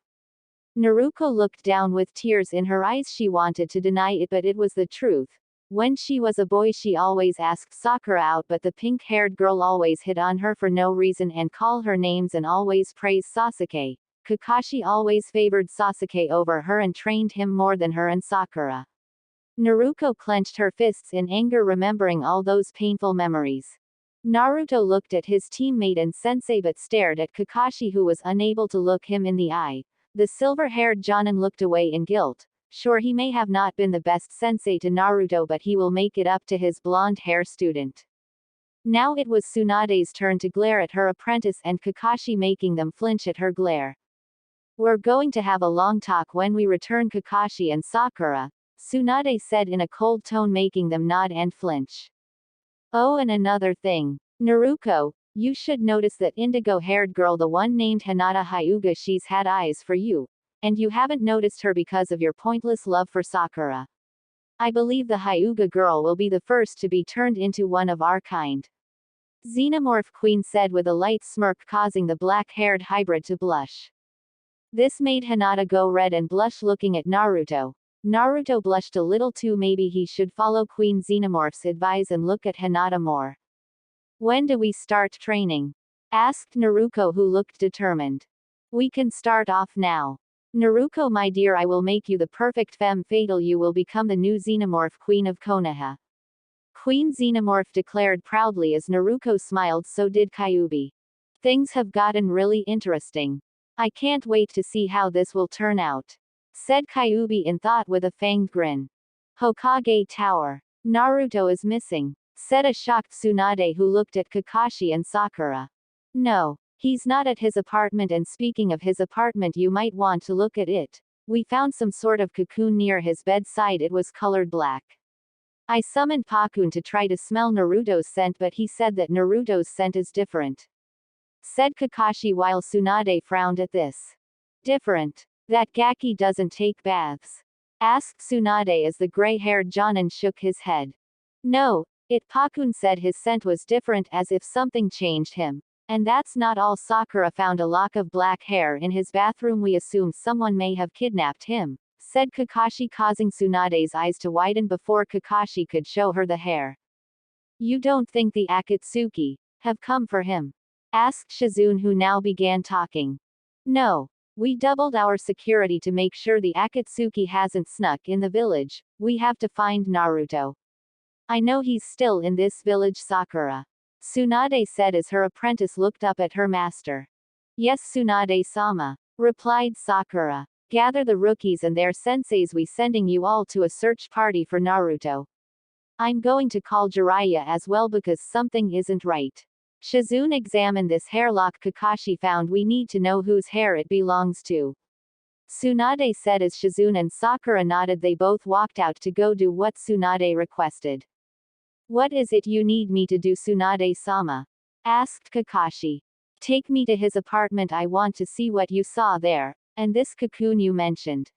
Naruto looked down with tears in her eyes. She wanted to deny it, but it was the truth. When she was a boy, she always asked Sakura out, but the pink-haired girl always hit on her for no reason and call her names and always praise Sasuke. Kakashi always favored Sasuke over her and trained him more than her and Sakura. Naruto clenched her fists in anger, remembering all those painful memories. Naruto looked at his teammate and sensei but stared at Kakashi, who was unable to look him in the eye. The silver-haired Jonin looked away in guilt. Sure, he may have not been the best sensei to Naruto, but he will make it up to his blonde-hair student. Now it was Tsunade's turn to glare at her apprentice, and Kakashi making them flinch at her glare. We're going to have a long talk when we return, Kakashi and Sakura, Tsunade said in a cold tone, making them nod and flinch. Oh, and another thing. Naruto, you should notice that indigo-haired girl, the one named Hinata Hyuga, she's had eyes for you. And you haven't noticed her because of your pointless love for Sakura. I believe the Hyuga girl will be the first to be turned into one of our kind. Xenomorph Queen said with a light smirk, causing the black-haired hybrid to blush. This made Hinata go red and blush, looking at Naruto. Naruto blushed a little too. Maybe he should follow Queen Xenomorph's advice and look at Hinata more. When do we start training? Asked Naruto, who looked determined. We can start off now. Naruto, my dear, I will make you the perfect femme fatale. You will become the new Xenomorph Queen of Konoha. Queen Xenomorph declared proudly as Naruto smiled. So did Kyuubi. Things have gotten really interesting. I can't wait to see how this will turn out, said Kyuubi in thought with a fanged grin. Hokage Tower. Naruto is missing, said a shocked Tsunade, who looked at Kakashi and Sakura. No, He's not at his apartment, and speaking of his apartment, you might want to look at it. We found some sort of cocoon near his bedside. It was colored black. I summoned Pakun to try to smell Naruto's scent, but he said that Naruto's scent is different," said Kakashi while Tsunade frowned at this. "Different? That Gaki doesn't take baths?" asked Tsunade as the gray-haired Jonin shook his head. "No, Pakun said his scent was different, as if something changed him. And that's not all. Sakura found a lock of black hair in his bathroom. We assumed someone may have kidnapped him," said Kakashi, causing Tsunade's eyes to widen before Kakashi could show her the hair. "You don't think the Akatsuki have come for him?" asked Shizune, who now began talking. "No. We doubled our security to make sure the Akatsuki hasn't snuck in the village. We have to find Naruto. I know he's still in this village." Sakura, Tsunade said as her apprentice looked up at her master. "Yes, Tsunade-sama," replied Sakura. "Gather the rookies and their senseis. We sending you all to a search party for Naruto. I'm going to call Jiraiya as well because something isn't right." Shizune examined this hairlock Kakashi found. "We need to know whose hair it belongs to," Tsunade said as Shizune and Sakura nodded. They both walked out to go do what Tsunade requested. "What is it you need me to do, Tsunade-sama?" asked Kakashi. "Take me to his apartment. I want to see what you saw there, and this cocoon you mentioned,"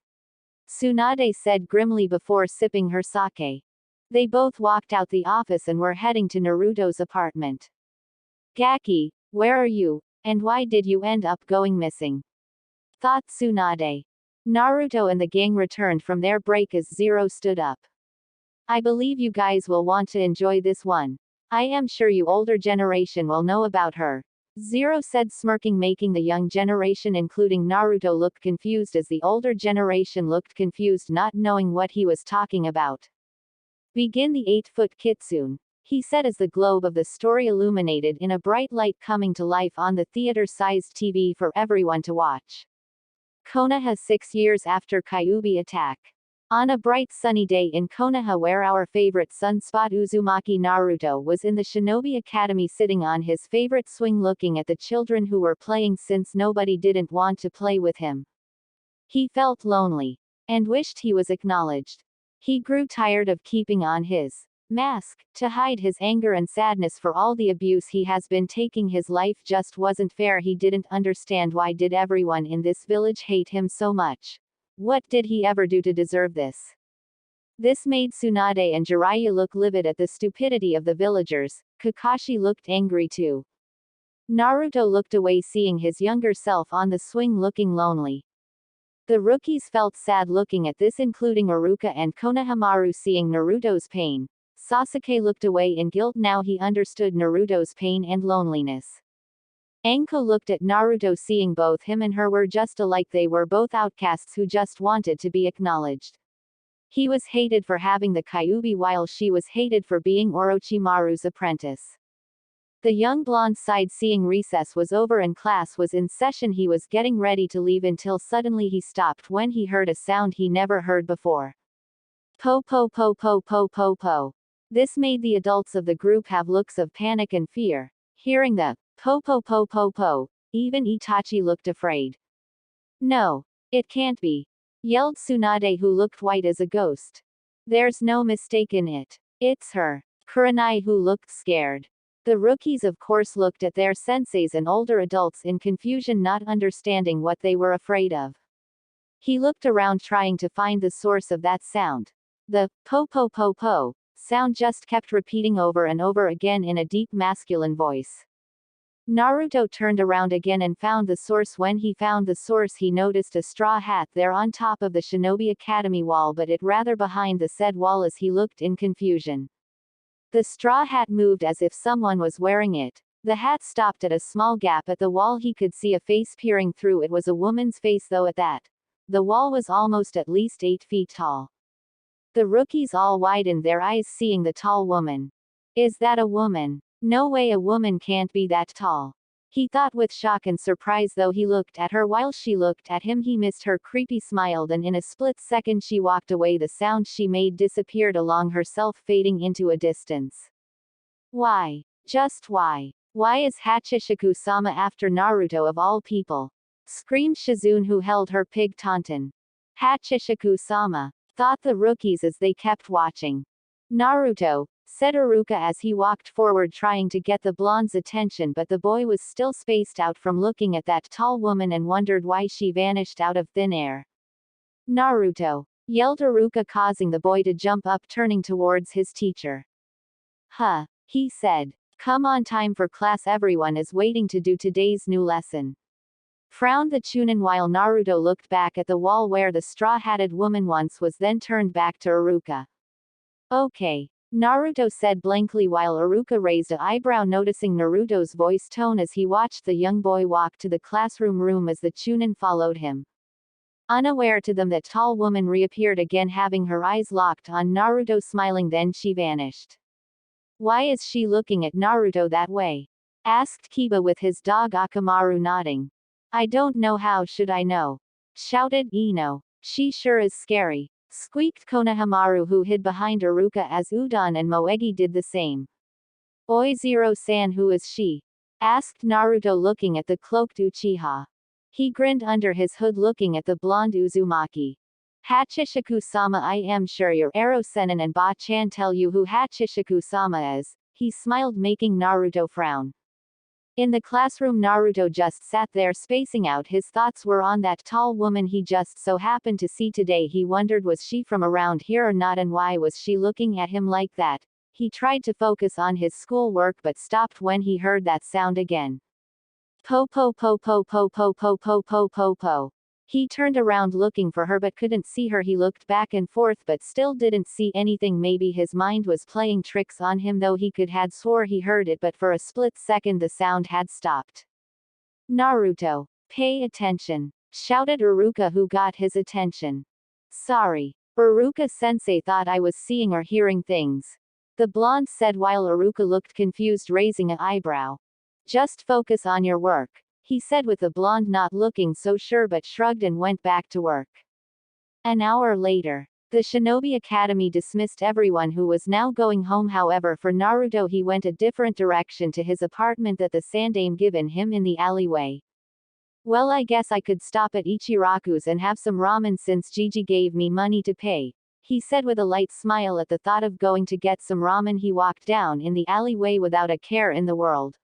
Tsunade said grimly before sipping her sake. They both walked out the office and were heading to Naruto's apartment. "Gaki, where are you, and why did you end up going missing?" thought Tsunade. Naruto and the gang returned from their break as Zero stood up. "I believe you guys will want to enjoy this one. I am sure you older generation will know about her," Zero said, smirking, making the young generation including Naruto look confused as the older generation looked confused, not knowing what he was talking about. "Begin the 8-foot kitsune," he said as the globe of the story illuminated in a bright light, coming to life on the theater-sized TV for everyone to watch. Konoha 6 years after Kyuubi attack. On a bright sunny day in Konoha, where our favorite sunspot Uzumaki Naruto was in the Shinobi Academy sitting on his favorite swing looking at the children who were playing since nobody didn't want to play with him. He felt lonely and wished he was acknowledged. He grew tired of keeping on his mask to hide his anger and sadness for all the abuse he has been taking. His life just wasn't fair. He didn't understand why did everyone in this village hate him so much. What did he ever do to deserve this? This made Tsunade and Jiraiya look livid at the stupidity of the villagers. Kakashi looked angry too. Naruto looked away, seeing his younger self on the swing looking lonely. The rookies felt sad looking at this, including Iruka and Konohamaru. Seeing Naruto's pain, Sasuke looked away in guilt. Now he understood Naruto's pain and loneliness. Anko looked at Naruto, seeing both him and her were just alike. They were both outcasts who just wanted to be acknowledged. He was hated for having the Kyuubi while she was hated for being Orochimaru's apprentice. The young blonde sighed, seeing recess was over and class was in session. He was getting ready to leave until suddenly he stopped when he heard a sound he never heard before. Po po po po po po po. This made the adults of the group have looks of panic and fear. Hearing the po po po po po, even Itachi looked afraid. "No, it can't be," yelled Tsunade, who looked white as a ghost. "There's no mistake in it. It's her." Kurenai, who looked scared. The rookies of course looked at their senseis and older adults in confusion, not understanding what they were afraid of. He looked around trying to find the source of that sound. The po po po po sound just kept repeating over and over again in a deep masculine voice. Naruto turned around again and found the source. When he found the source, he noticed a straw hat there on top of the Shinobi Academy wall, but it rather behind the said wall as he looked in confusion. The straw hat moved as if someone was wearing it. The hat stopped at a small gap at the wall. He could see a face peering through. It was a woman's face, though at that. The wall was almost at least 8 feet tall. The rookies all widened their eyes, seeing the tall woman. Is that a woman? No way, a woman can't be that tall, he thought with shock and surprise. Though he looked at her while she looked at him, he missed her creepy smile, and in a split second she walked away. The sound she made disappeared along herself, fading into a distance. Why? Just why? Why is Hachishiku-sama after Naruto of all people? Screamed Shizune, who held her pig tauntaun. Hachishiku-sama, thought the rookies as they kept watching. Naruto, said Iruka as he walked forward trying to get the blonde's attention, but the boy was still spaced out from looking at that tall woman and wondered why she vanished out of thin air. Naruto, yelled Iruka, causing the boy to jump up, turning towards his teacher. Huh, he said. Come on, time for class, everyone is waiting to do today's new lesson. Frowned the Chunin while Naruto looked back at the wall where the straw-hatted woman once was, then turned back to Iruka. Okay, Naruto said blankly while Iruka raised an eyebrow, noticing Naruto's voice tone as he watched the young boy walk to the classroom room as the Chunin followed him. Unaware to them, that tall woman reappeared again, having her eyes locked on Naruto, smiling, then she vanished. Why is she looking at Naruto that way? Asked Kiba with his dog Akamaru nodding. I don't know, how should I know? Shouted Ino. She sure is scary. Squeaked Konohamaru, who hid behind Iruka as Udon and Moegi did the same. Oi, Zero-san, who is she? Asked Naruto, looking at the cloaked Uchiha. He grinned under his hood, looking at the blonde Uzumaki. Hachishiku-sama, I am sure your Ero-senin and Ba-chan tell you who Hachishiku-sama is. He smiled, making Naruto frown. In the classroom, Naruto just sat there spacing out. His thoughts were on that tall woman he just so happened to see today. He wondered, was she from around here or not, and why was she looking at him like that? He tried to focus on his schoolwork but stopped when he heard that sound again. Po po po po po po po po po po po. He turned around looking for her but couldn't see her. He looked back and forth but still didn't see anything. Maybe his mind was playing tricks on him, though he could had swore he heard it, but for a split second the sound had stopped. Naruto, pay attention, shouted Iruka, who got his attention. Sorry, Iruka-sensei thought I was seeing or hearing things. The blonde said while Iruka looked confused, raising an eyebrow. Just focus on your work, he said, with the blonde not looking so sure but shrugged and went back to work. An hour later, the Shinobi Academy dismissed everyone who was now going home. However, for Naruto, he went a different direction, to his apartment that the Sandaime given him in the alleyway. Well, I guess I could stop at Ichiraku's and have some ramen since Gigi gave me money to pay, he said with a light smile at the thought of going to get some ramen. He walked down in the alleyway without a care in the world,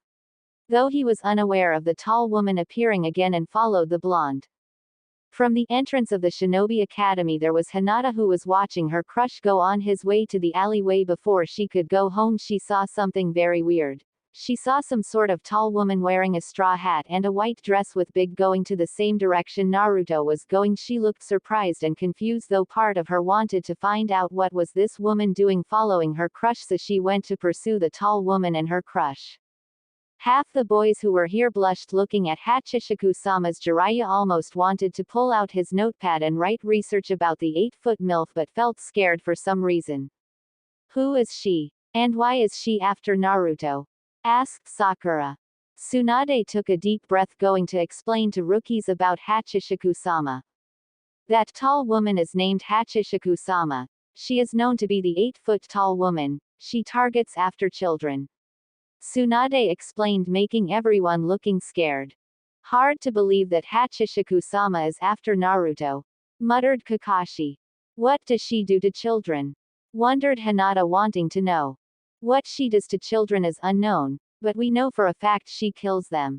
though he was unaware of the tall woman appearing again, and followed the blonde. From the entrance of the Shinobi Academy there was Hinata, who was watching her crush go on his way to the alleyway. Before she could go home, she saw something very weird. She saw some sort of tall woman wearing a straw hat and a white dress with big going to the same direction Naruto was going. She looked surprised and confused, though part of her wanted to find out what was this woman doing following her crush, so she went to pursue the tall woman and her crush. Half the boys who were here blushed looking at Hachishiku-sama's. Jiraiya almost wanted to pull out his notepad and write research about the 8-foot MILF, but felt scared for some reason. Who is she? And why is she after Naruto? Asked Sakura. Tsunade took a deep breath, going to explain to rookies about Hachishiku-sama. That tall woman is named Hachishiku-sama. She is known to be the 8-foot tall woman. She targets after children. Tsunade explained, making everyone looking scared. Hard to believe that Hachishiku-sama is after Naruto, muttered Kakashi. What does she do to children? Wondered Hinata, wanting to know. What she does to children is unknown, but we know for a fact she kills them.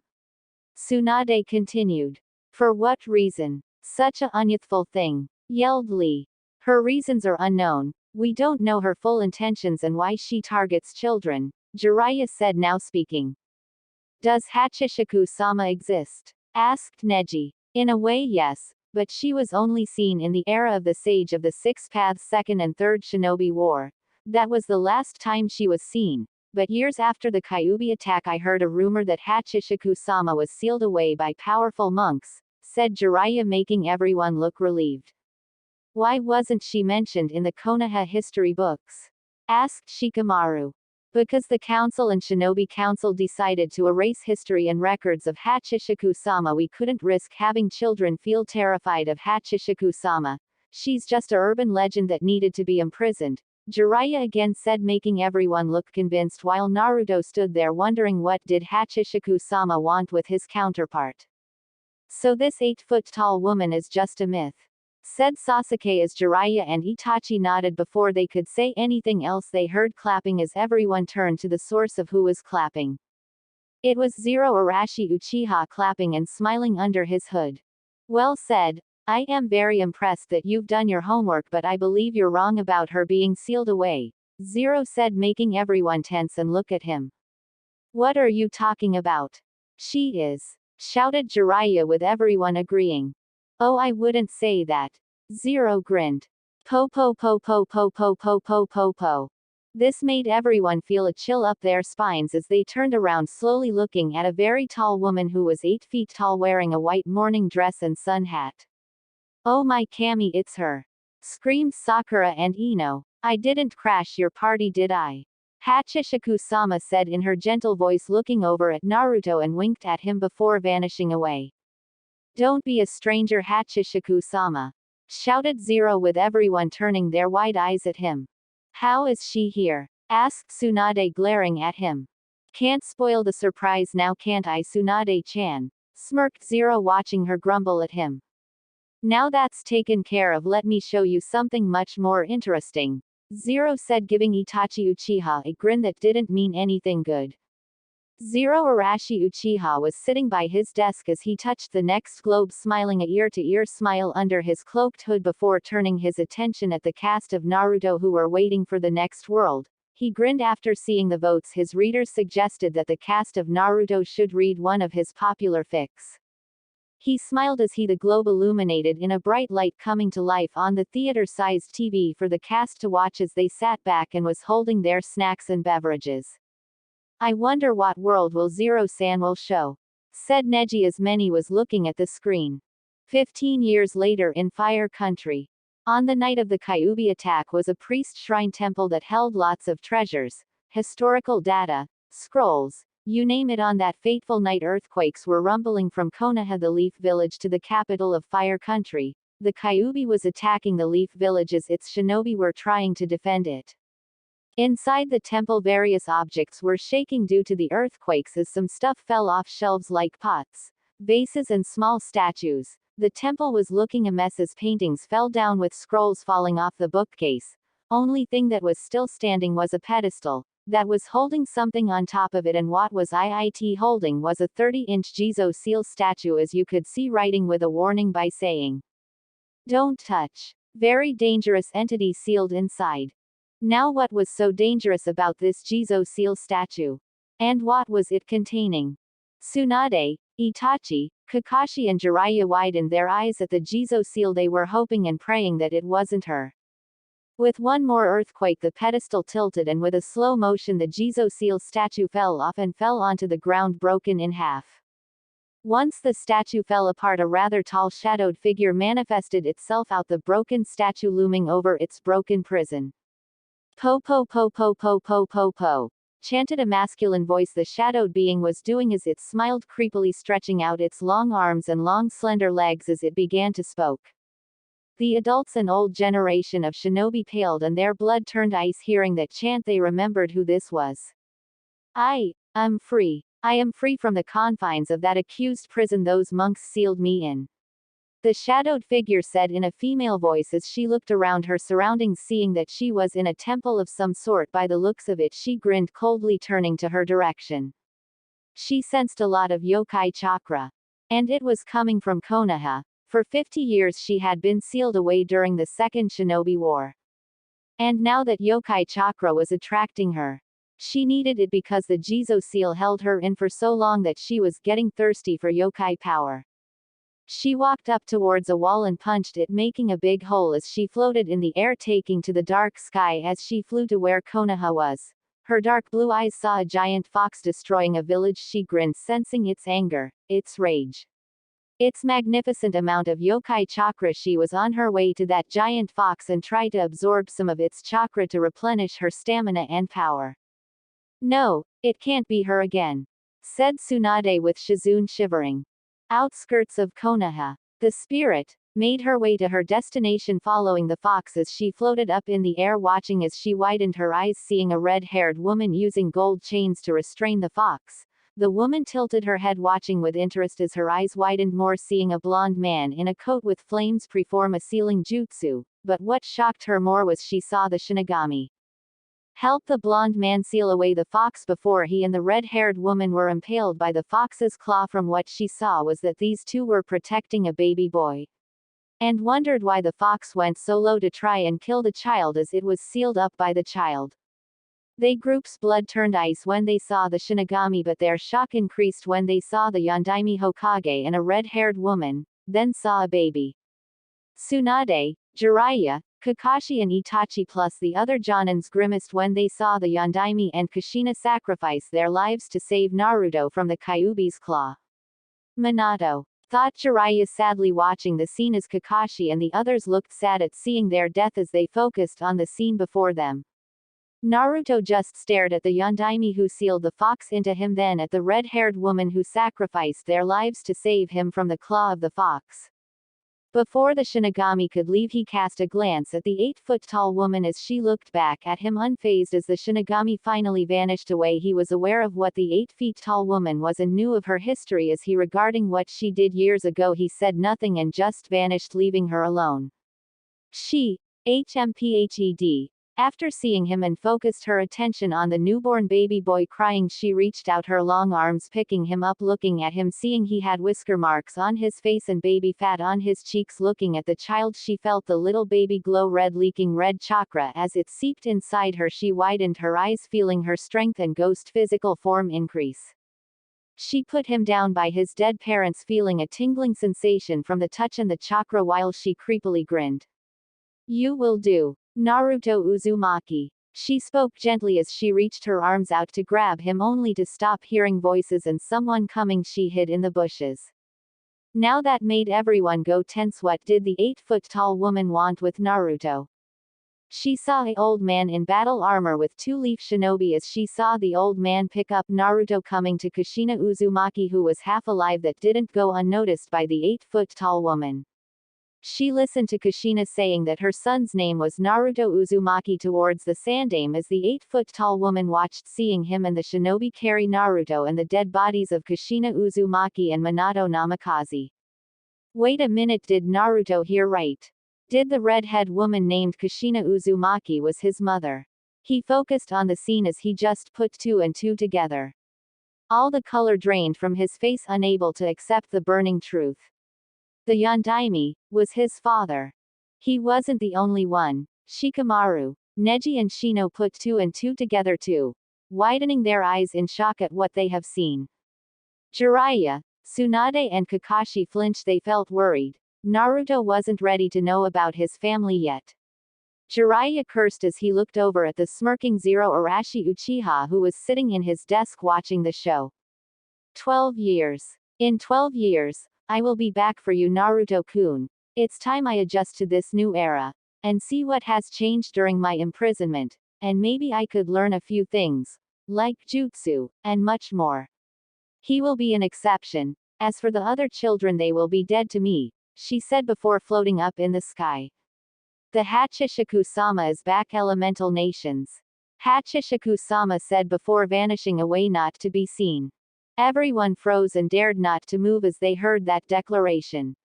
Tsunade continued. For what reason? Such a unyouthful thing, yelled Lee. Her reasons are unknown. We don't know her full intentions and why she targets children, Jiraiya said, now speaking. Does Hachishiku-sama exist? Asked Neji. In a way, yes, but she was only seen in the era of the Sage of the Six Paths' Second and Third Shinobi War. That was the last time she was seen. But years after the Kyuubi attack, I heard a rumor that Hachishiku-sama was sealed away by powerful monks, said Jiraiya, making everyone look relieved. Why wasn't she mentioned in the Konoha history books? Asked Shikamaru. Because the Council and Shinobi Council decided to erase history and records of Hachishiku-sama. We couldn't risk having children feel terrified of Hachishiku-sama. She's just a urban legend that needed to be imprisoned, Jiraiya again said, making everyone look convinced while Naruto stood there wondering what did Hachishika-sama want with his counterpart. So this 8-foot-tall woman is just a myth, said Sasuke as Jiraiya and Itachi nodded. Before they could say anything else, they heard clapping as everyone turned to the source of who was clapping. It was Zero Arashi Uchiha clapping and smiling under his hood. Well said. I am very impressed that you've done your homework, but I believe you're wrong about her being sealed away, Zero said, making everyone tense and look at him. What are you talking about? She is, shouted Jiraiya with everyone agreeing. Oh, I wouldn't say that. Zero grinned. Po po po po po po po po po po. This made everyone feel a chill up their spines as they turned around, slowly looking at a very tall woman who was 8 feet tall, wearing a white morning dress and sun hat. Oh my Kami, it's her! Screamed Sakura and Ino. I didn't crash your party, did I? Hachishika-sama said in her gentle voice, looking over at Naruto and winked at him before vanishing away. Don't be a stranger, Hachishika-sama, shouted Zero with everyone turning their wide eyes at him. How is she here? Asked Tsunade, glaring at him. Can't spoil the surprise now, can't I, Tsunade-chan? Smirked Zero, watching her grumble at him. Now that's taken care of, let me show you something much more interesting, Zero said, giving Itachi Uchiha a grin that didn't mean anything good. Zero Arashi Uchiha was sitting by his desk as he touched the next globe, smiling a ear-to-ear smile under his cloaked hood before turning his attention at the cast of Naruto who were waiting for the next world. He grinned after seeing the votes. His readers suggested that the cast of Naruto should read one of his popular fics. He smiled as the globe illuminated in a bright light, coming to life on the theater-sized TV for the cast to watch as they sat back and was holding their snacks and beverages. I wonder what world will Zero-san will show, said Neji as Meni was looking at the screen. 15 years later in Fire Country. On the night of the Kyuubi attack was a priest shrine temple that held lots of treasures, historical data, scrolls, you name it. On that fateful night, earthquakes were rumbling from Konoha, the Leaf Village, to the capital of Fire Country. The Kyuubi was attacking the Leaf Village as its shinobi were trying to defend it. Inside the temple, various objects were shaking due to the earthquakes as some stuff fell off shelves like pots, vases and small statues. The temple was looking a mess as paintings fell down with scrolls falling off the bookcase. Only thing that was still standing was a pedestal that was holding something on top of it, and what was it holding was a 30-inch Jizo seal statue, as you could see writing with a warning by saying, "Don't touch. Very dangerous entity sealed inside." Now what was so dangerous about this Jizo seal statue? And what was it containing? Tsunade, Itachi, Kakashi and Jiraiya widened their eyes at the Jizo seal. They were hoping and praying that it wasn't her. With one more earthquake, the pedestal tilted, and with a slow motion the Jizo seal statue fell off and fell onto the ground, broken in half. Once the statue fell apart, a rather tall shadowed figure manifested itself out the broken statue, looming over its broken prison. Po po po po po po po po, chanted a masculine voice. The shadowed being was doing as it smiled creepily, stretching out its long arms and long slender legs as it began to spoke. The adults and old generation of shinobi paled and their blood turned ice hearing that chant. They remembered who this was. I'm free. I am free from the confines of that accused prison those monks sealed me in, the shadowed figure said in a female voice as she looked around her surroundings, seeing that she was in a temple of some sort. By the looks of it, she grinned coldly, turning to her direction. She sensed a lot of yokai chakra, and it was coming from Konoha. For 50 years she had been sealed away during the Second Shinobi War. And now that yokai chakra was attracting her, she needed it because the Jizo seal held her in for so long that she was getting thirsty for yokai power. She walked up towards a wall and punched it, making a big hole as she floated in the air, taking to the dark sky as she flew to where Konoha was. Her dark blue eyes saw a giant fox destroying a village. She grinned, sensing its anger, its rage, its magnificent amount of yokai chakra. She was on her way to that giant fox and tried to absorb some of its chakra to replenish her stamina and power. No, it can't be her again, said Tsunade with Shizune shivering. Outskirts of Konoha. The spirit, made her way to her destination following the fox as she floated up in the air, watching as she widened her eyes seeing a red-haired woman using gold chains to restrain the fox. The woman tilted her head watching with interest as her eyes widened more, seeing a blonde man in a coat with flames perform a sealing jutsu, but what shocked her more was she saw the Shinigami help the blonde man seal away the fox before he and the red-haired woman were impaled by the fox's claw. From what she saw was that these two were protecting a baby boy, and wondered why the fox went so low to try and kill the child as it was sealed up by the child. They group's blood turned ice when they saw the Shinigami, but their shock increased when they saw the Yondaime Hokage and a red-haired woman, then saw a baby. Tsunade, Jiraiya, Kakashi and Itachi plus the other Jonins grimaced when they saw the Yondaime and Kushina sacrifice their lives to save Naruto from the Kyuubi's claw. Minato thought Jiraiya sadly watching the scene as Kakashi and the others looked sad at seeing their death as they focused on the scene before them. Naruto just stared at the Yondaime who sealed the fox into him, then at the red-haired woman who sacrificed their lives to save him from the claw of the fox. Before the Shinigami could leave, he cast a glance at the 8-foot-tall woman as she looked back at him unfazed. As the Shinigami finally vanished away, he was aware of what the 8-feet-tall woman was and knew of her history as he regarding what she did years ago. He said nothing and just vanished, leaving her alone. She, HMPHED. After seeing him and focused her attention on the newborn baby boy crying, she reached out her long arms, picking him up, looking at him, seeing he had whisker marks on his face and baby fat on his cheeks. Looking at the child, she felt the little baby glow red, leaking red chakra as it seeped inside her. She widened her eyes, feeling her strength and ghost physical form increase. She put him down by his dead parents, feeling a tingling sensation from the touch and the chakra while she creepily grinned. "You will do, Naruto Uzumaki." She spoke gently as she reached her arms out to grab him, only to stop hearing voices and someone coming. She hid in the bushes. Now that made everyone go tense. What did the 8-foot-tall woman want with Naruto? She saw an old man in battle armor with 2-leaf shinobi as she saw the old man pick up Naruto, coming to Kushina Uzumaki, who was half alive. That didn't go unnoticed by the 8-foot-tall woman. She listened to Kushina saying that her son's name was Naruto Uzumaki towards the sandame as the 8-foot-tall woman watched, seeing him and the shinobi carry Naruto and the dead bodies of Kushina Uzumaki and Minato Namikaze. Wait a minute, did Naruto hear right? Did the redhead woman named Kushina Uzumaki was his mother? He focused on the scene as he just put 2 and 2 together. All the color drained from his face, unable to accept the burning truth. The Yondaime was his father. He wasn't the only one. Shikamaru, Neji and Shino put 2 and 2 together too, widening their eyes in shock at what they have seen. Jiraiya, Tsunade and Kakashi flinched. They felt worried. Naruto wasn't ready to know about his family yet. Jiraiya cursed as he looked over at the smirking Zero Arashi Uchiha, who was sitting in his desk watching the show. 12 years. In 12 years, I will be back for you, Naruto-kun. It's time I adjust to this new era, and see what has changed during my imprisonment, and maybe I could learn a few things, like jutsu, and much more. He will be an exception. As for the other children, they will be dead to me, she said before floating up in the sky. The Hachishiku-sama is back, elemental nations. Hachishiku-sama said before vanishing away, not to be seen. Everyone froze and dared not to move as they heard that declaration.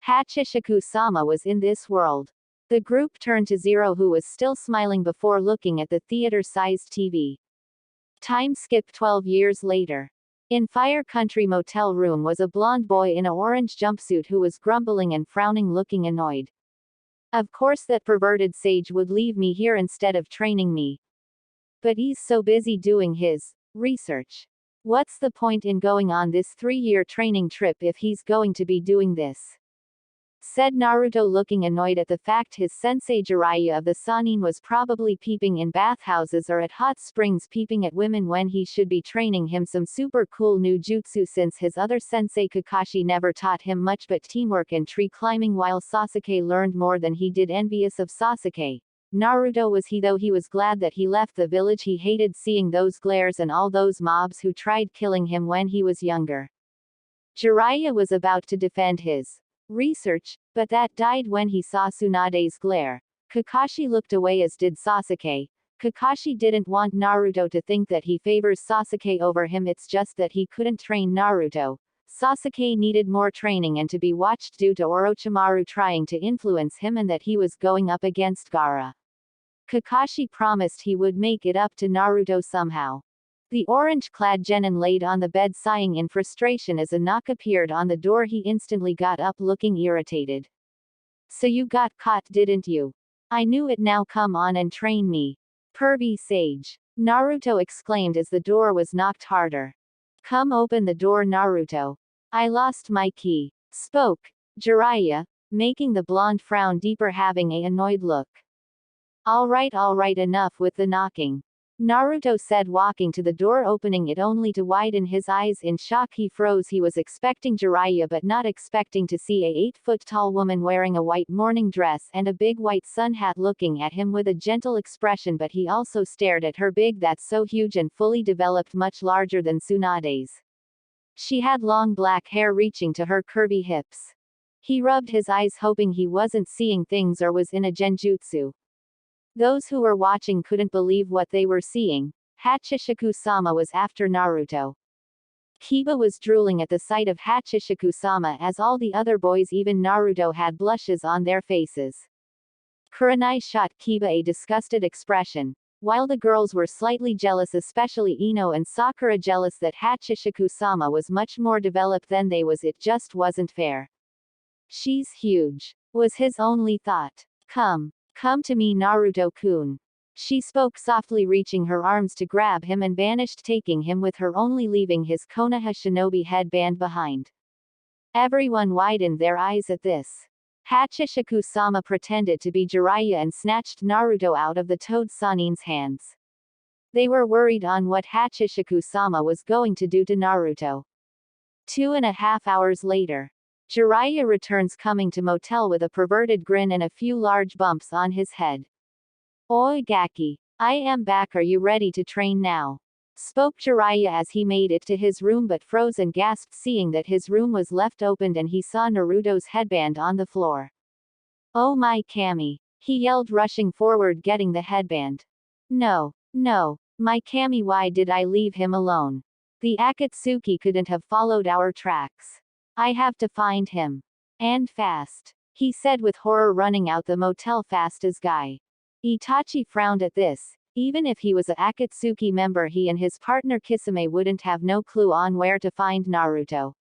Hachishiku-sama was in this world. The group turned to Zero, who was still smiling before looking at the theater-sized TV. Time skip 12 years later. In Fire Country motel room was a blonde boy in a orange jumpsuit who was grumbling and frowning, looking annoyed. Of course that perverted sage would leave me here instead of training me. But he's so busy doing his research. What's the point in going on this 3-year training trip if he's going to be doing this? Said Naruto, looking annoyed at the fact his sensei Jiraiya of the Sannin was probably peeping in bathhouses or at hot springs, peeping at women when he should be training him some super cool new jutsu, since his other sensei Kakashi never taught him much but teamwork and tree climbing, while Sasuke learned more than he did. Envious of Sasuke, Naruto was he, though he was glad that he left the village. He hated seeing those glares and all those mobs who tried killing him when he was younger. Jiraiya was about to defend his research, but that died when he saw Tsunade's glare. Kakashi looked away, as did Sasuke. Kakashi didn't want Naruto to think that he favors Sasuke over him, it's just that he couldn't train Naruto. Sasuke needed more training and to be watched due to Orochimaru trying to influence him, and that he was going up against Gaara. Kakashi promised he would make it up to Naruto somehow. The orange-clad genin laid on the bed sighing in frustration as a knock appeared on the door. He instantly got up looking irritated. So you got caught, didn't you? I knew it, now come on and train me. Pervy sage. Naruto exclaimed as the door was knocked harder. Come open the door, Naruto. I lost my key. Spoke Jiraiya, making the blonde frown deeper, having a annoyed look. All right, enough with the knocking. Naruto said, walking to the door, opening it only to widen his eyes in shock. He froze. He was expecting Jiraiya, but not expecting to see a 8-foot-tall woman wearing a white morning dress and a big white sun hat looking at him with a gentle expression, but he also stared at her big, that's so huge and fully developed, much larger than Tsunade's. She had long black hair reaching to her curvy hips. He rubbed his eyes, hoping he wasn't seeing things or was in a genjutsu. Those who were watching couldn't believe what they were seeing. Hachishiku-sama was after Naruto. Kiba was drooling at the sight of Hachishiku-sama, as all the other boys, even Naruto, had blushes on their faces. Kurenai shot Kiba a disgusted expression, while the girls were slightly jealous, especially Ino and Sakura, jealous that Hachishiku-sama was much more developed than they was. It just wasn't fair. She's huge, was his only thought. Come to me, Naruto-kun. She spoke softly, reaching her arms to grab him, and vanished, taking him with her, only leaving his Konoha shinobi headband behind. Everyone widened their eyes at this. Hachishiku-sama pretended to be Jiraiya and snatched Naruto out of the Toad Sanin's hands. They were worried on what Hachishiku-sama was going to do to Naruto. 2.5 hours later. Jiraiya returns, coming to motel with a perverted grin and a few large bumps on his head. Oi Gaki, I am back, are you ready to train now? Spoke Jiraiya as he made it to his room, but froze and gasped seeing that his room was left opened and he saw Naruto's headband on the floor. Oh my Kami, he yelled, rushing forward, getting the headband. No, my Kami, why did I leave him alone? The Akatsuki couldn't have followed our tracks. I have to find him. And fast, he said with horror, running out the motel fast as Guy. Itachi frowned at this. Even if he was a Akatsuki member, he and his partner Kisame wouldn't have no clue on where to find Naruto.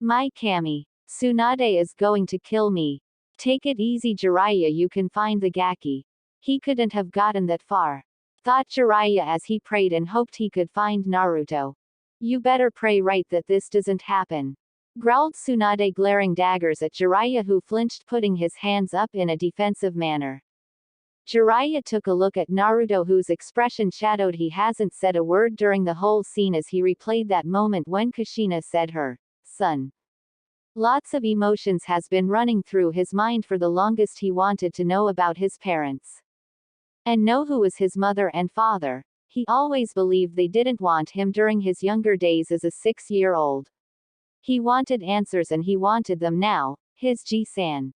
My Kami, Tsunade is going to kill me. Take it easy, Jiraiya, you can find the Gaki. He couldn't have gotten that far. Thought Jiraiya as he prayed and hoped he could find Naruto. You better pray right that this doesn't happen. Growled Tsunade, glaring daggers at Jiraiya, who flinched, putting his hands up in a defensive manner. Jiraiya took a look at Naruto, whose expression shadowed. He hasn't said a word during the whole scene as he replayed that moment when Kushina said her son. Lots of emotions has been running through his mind for the longest. He wanted to know about his parents. And know who was his mother and father. He always believed they didn't want him during his younger days as a 6-year-old. He wanted answers, and he wanted them now. His Ji-san.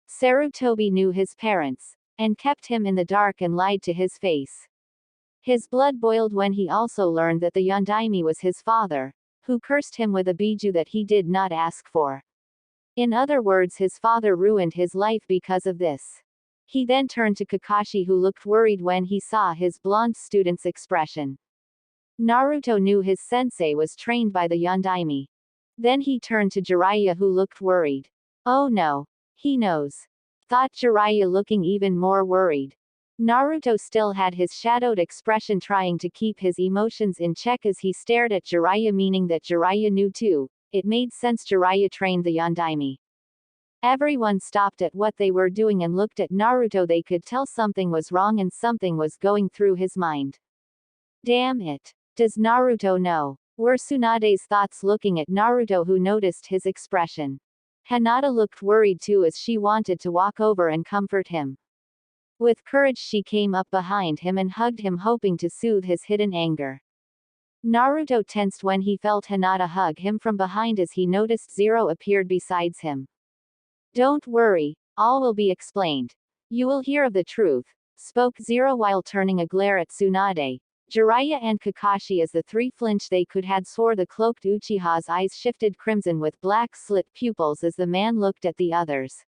Sarutobi knew his parents, and kept him in the dark and lied to his face. His blood boiled when he also learned that the Yondaime was his father, who cursed him with a biju that he did not ask for. In other words, his father ruined his life because of this. He then turned to Kakashi, who looked worried when he saw his blonde student's expression. Naruto knew his sensei was trained by the Yondaime. Then he turned to Jiraiya, who looked worried. Oh no. He knows. Thought Jiraiya, looking even more worried. Naruto still had his shadowed expression, trying to keep his emotions in check as he stared at Jiraiya, meaning that Jiraiya knew too. It made sense. Jiraiya trained the Yondaime. Everyone stopped at what they were doing and looked at Naruto. They could tell something was wrong and something was going through his mind. Damn it. Does Naruto know? Were Tsunade's thoughts, looking at Naruto, who noticed his expression. Hinata looked worried too as she wanted to walk over and comfort him. With courage she came up behind him and hugged him, hoping to soothe his hidden anger. Naruto tensed when he felt Hinata hug him from behind as he noticed Zero appeared besides him. Don't worry, all will be explained. You will hear of the truth, spoke Zero while turning a glare at Tsunade. Jiraiya and Kakashi as the three flinched they could had swore the cloaked Uchiha's eyes shifted crimson with black slit pupils as the man looked at the others.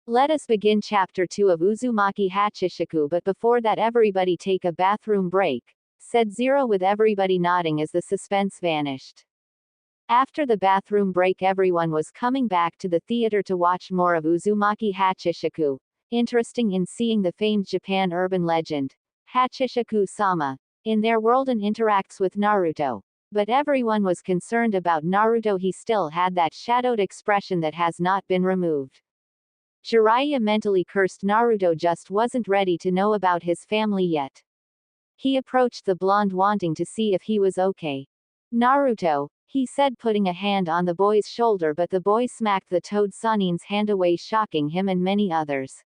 Let us begin chapter 2 of Uzumaki Hachishiku, but before that everybody take a bathroom break, said Zero with everybody nodding as the suspense vanished. After the bathroom break everyone was coming back to the theater to watch more of Uzumaki Hachishiku, interesting in seeing the famed Japan urban legend, Hachishiku-sama, in their world and interacts with Naruto. But everyone was concerned about Naruto. He still had that shadowed expression that has not been removed. Jiraiya mentally cursed Naruto just wasn't ready to know about his family yet. He approached the blonde wanting to see if he was okay. Naruto, he said putting a hand on the boy's shoulder, but the boy smacked the toad Sanin's hand away, shocking him and many others.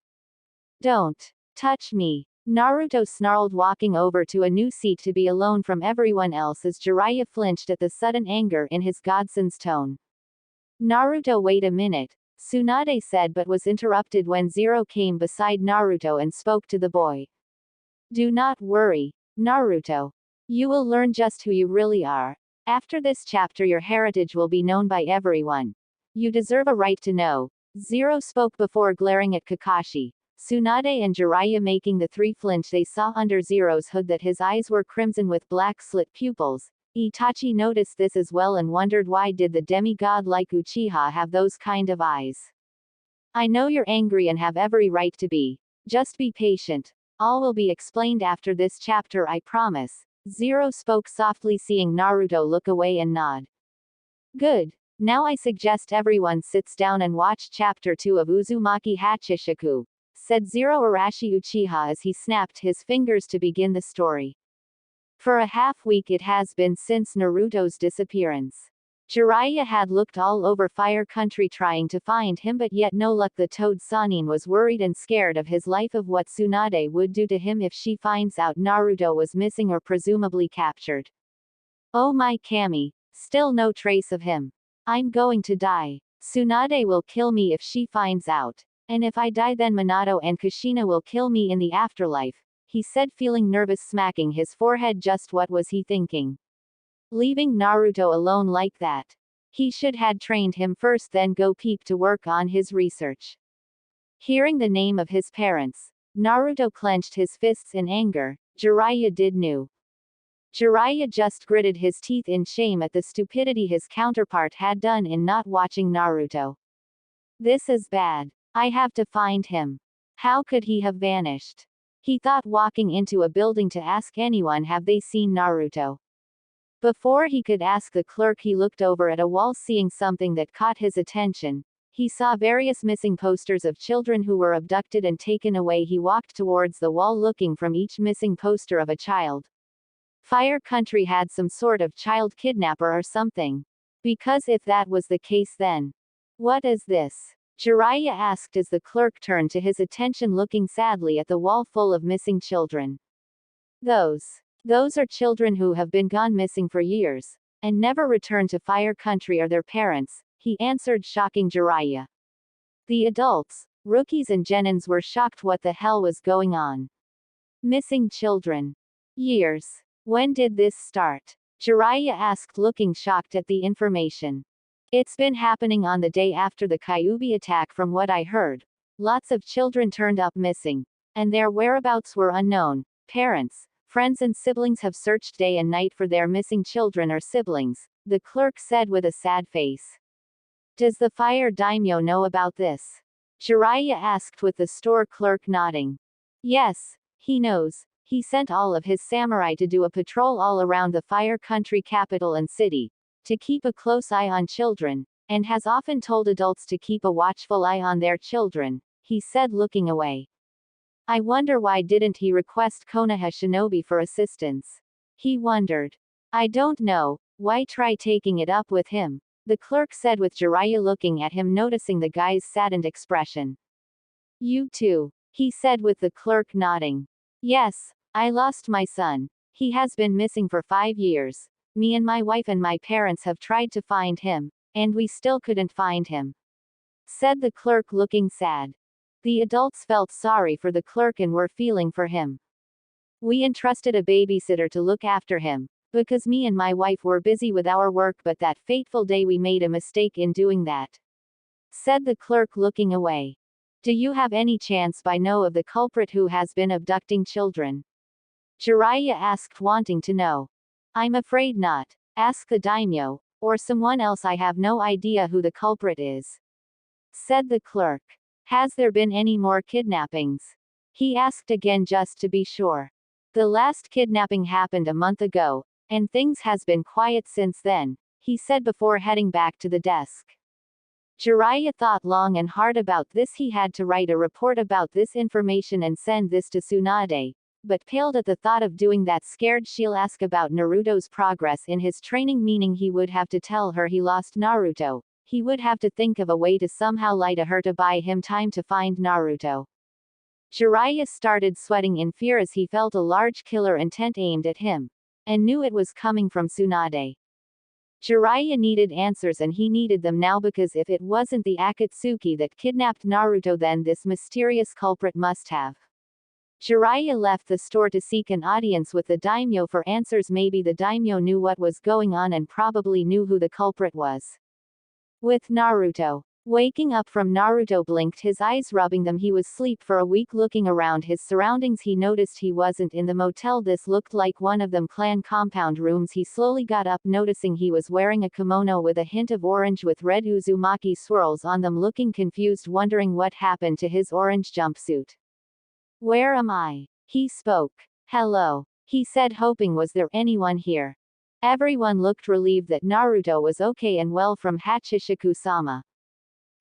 Don't touch me, Naruto snarled, walking over to a new seat to be alone from everyone else as Jiraiya flinched at the sudden anger in his godson's tone. Naruto, wait a minute, Tsunade said, but was interrupted when Zero came beside Naruto and spoke to the boy. Do not worry, Naruto. You will learn just who you really are. After this chapter your heritage will be known by everyone. You deserve a right to know. Zero spoke before glaring at Kakashi, Tsunade and Jiraiya, making the three flinch. They saw under Zero's hood that his eyes were crimson with black slit pupils. Itachi noticed this as well and wondered why did the demigod like Uchiha have those kind of eyes. I know you're angry and have every right to be. Just be patient. All will be explained after this chapter, I promise. Zero spoke softly, seeing Naruto look away and nod. Good. Now I suggest everyone sits down and watch chapter 2 of Uzumaki Hachishiku, said Zero Arashi Uchiha as he snapped his fingers to begin the story. For a half week it has been since Naruto's disappearance. Jiraiya had looked all over Fire Country trying to find him, but yet no luck. The toad Sanin was worried and scared of his life, of what Tsunade would do to him if she finds out Naruto was missing or presumably captured. Oh my Kami, still no trace of him. I'm going to die. Tsunade will kill me if she finds out. And if I die then Minato and Kushina will kill me in the afterlife, he said, feeling nervous, smacking his forehead. Just what was he thinking? Leaving Naruto alone like that. He should had trained him first, then go peep to work on his research. Hearing the name of his parents, Naruto clenched his fists in anger. Jiraiya did knew. Jiraiya just gritted his teeth in shame at the stupidity his counterpart had done in not watching Naruto. This is bad. I have to find him. How could he have vanished? He thought, walking into a building to ask anyone have they seen Naruto. Before he could ask the clerk, he looked over at a wall, seeing something that caught his attention. He saw various missing posters of children who were abducted and taken away. He walked towards the wall, looking from each missing poster of a child. Fire Country had some sort of child kidnapper or something. Because if that was the case, then what is this? Jiraiya asked as the clerk turned to his attention, looking sadly at the wall full of missing children. Those are children who have been gone missing for years, and never returned to Fire Country or their parents, he answered, shocking Jiraiya. The adults, rookies and genins, were shocked. What the hell was going on? Missing children. Years. When did this start? Jiraiya asked, looking shocked at the information. It's been happening on the day after the Kyuubi attack. From what I heard, lots of children turned up missing, and their whereabouts were unknown. Parents, friends and siblings have searched day and night for their missing children or siblings, the clerk said with a sad face. Does the Fire Daimyo know about this? Jiraiya asked, with the store clerk nodding. Yes, he knows. He sent all of his samurai to do a patrol all around the Fire Country capital and city, to keep a close eye on children, and has often told adults to keep a watchful eye on their children, he said, looking away. I wonder why didn't he request Konoha Shinobi for assistance? He wondered. I don't know, why try taking it up with him? The clerk said, with Jiraiya looking at him, noticing the guy's saddened expression. You too, he said, with the clerk nodding. Yes, I lost my son. He has been missing for 5 years. Me and my wife and my parents have tried to find him, and we still couldn't find him. said the clerk looking sad. The adults felt sorry for the clerk and were feeling for him. We entrusted a babysitter to look after him, because me and my wife were busy with our work, but that fateful day we made a mistake in doing that, said the clerk looking away. Do you have any chance by know of the culprit who has been abducting children? Jiraiya asked, wanting to know. I'm afraid not. Ask the daimyo, or someone else. I have no idea who the culprit is, said the clerk. Has there been any more kidnappings? He asked again just to be sure. The last kidnapping happened a month ago, and things has been quiet since then, he said before heading back to the desk. Jiraiya thought long and hard about this. He had to write a report about this information and send this to Tsunade, but paled at the thought of doing that. Scared she'll ask about Naruto's progress in his training, meaning he would have to tell her he lost Naruto. He would have to think of a way to somehow lie to her to buy him time to find Naruto. Jiraiya started sweating in fear as he felt a large killer intent aimed at him, and knew it was coming from Tsunade. Jiraiya needed answers, and he needed them now, because if it wasn't the Akatsuki that kidnapped Naruto, then this mysterious culprit must have. Jiraiya left the store to seek an audience with the daimyo for answers. Maybe the daimyo knew what was going on and probably knew who the culprit was. With Naruto. Waking up from Naruto blinked his eyes, rubbing them. He was asleep for a week. Looking around his surroundings, he noticed he wasn't in the motel. This looked like one of them clan compound rooms. He slowly got up, noticing he was wearing a kimono with a hint of orange with red uzumaki swirls on them. Looking confused, wondering what happened to his orange jumpsuit. Where am I? He spoke. Hello, he said, hoping was there anyone here. Everyone looked relieved that Naruto was okay and well from Hachishiku-sama.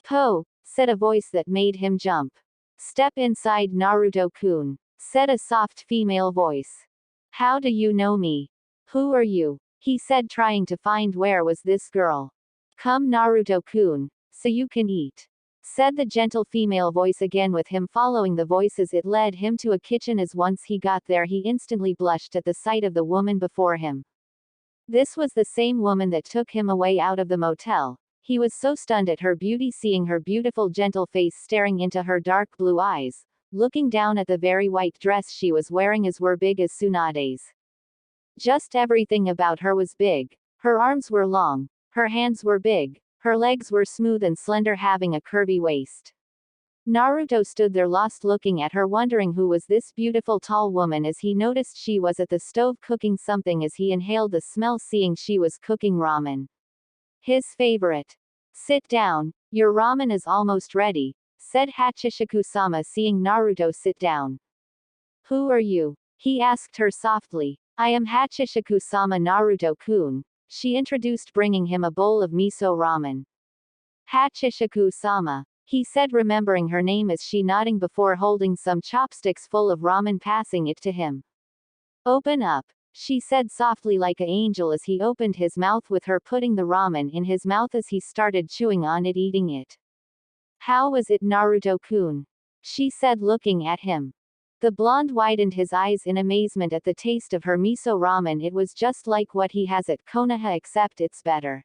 Po, said a voice that made him jump. Step inside, Naruto-kun, said a soft female voice. How do you know me? Who are you? He said, trying to find where was this girl. Come, Naruto-kun, so you can eat, said the gentle female voice again. With him following the voices, it led him to a kitchen. As once he got there, he instantly blushed at the sight of the woman before him. This was the same woman that took him away out of the motel. He was so stunned at her beauty, seeing her beautiful gentle face staring into her dark blue eyes, looking down at the very white dress she was wearing, as were big as Tsunade's. Just everything about her was big. Her arms were long, her hands were big, her legs were smooth and slender, having a curvy waist. Naruto stood there lost, looking at her, wondering who was this beautiful tall woman, as he noticed she was at the stove cooking something. As he inhaled the smell, seeing she was cooking ramen. His favorite. Sit down, your ramen is almost ready, said Hachishiku-sama, seeing Naruto sit down. Who are you? He asked her softly. I am Hachishiku-sama, Naruto-kun, she introduced, bringing him a bowl of miso ramen. Hachishiku-sama, he said, remembering her name as she nodding before holding some chopsticks full of ramen, passing it to him. Open up, she said softly like an angel as he opened his mouth, with her putting the ramen in his mouth as he started chewing on it, eating it. How was it, Naruto-kun? She said, looking at him. The blonde widened his eyes in amazement at the taste of her miso ramen. It was just like what he has at Konoha, except it's better.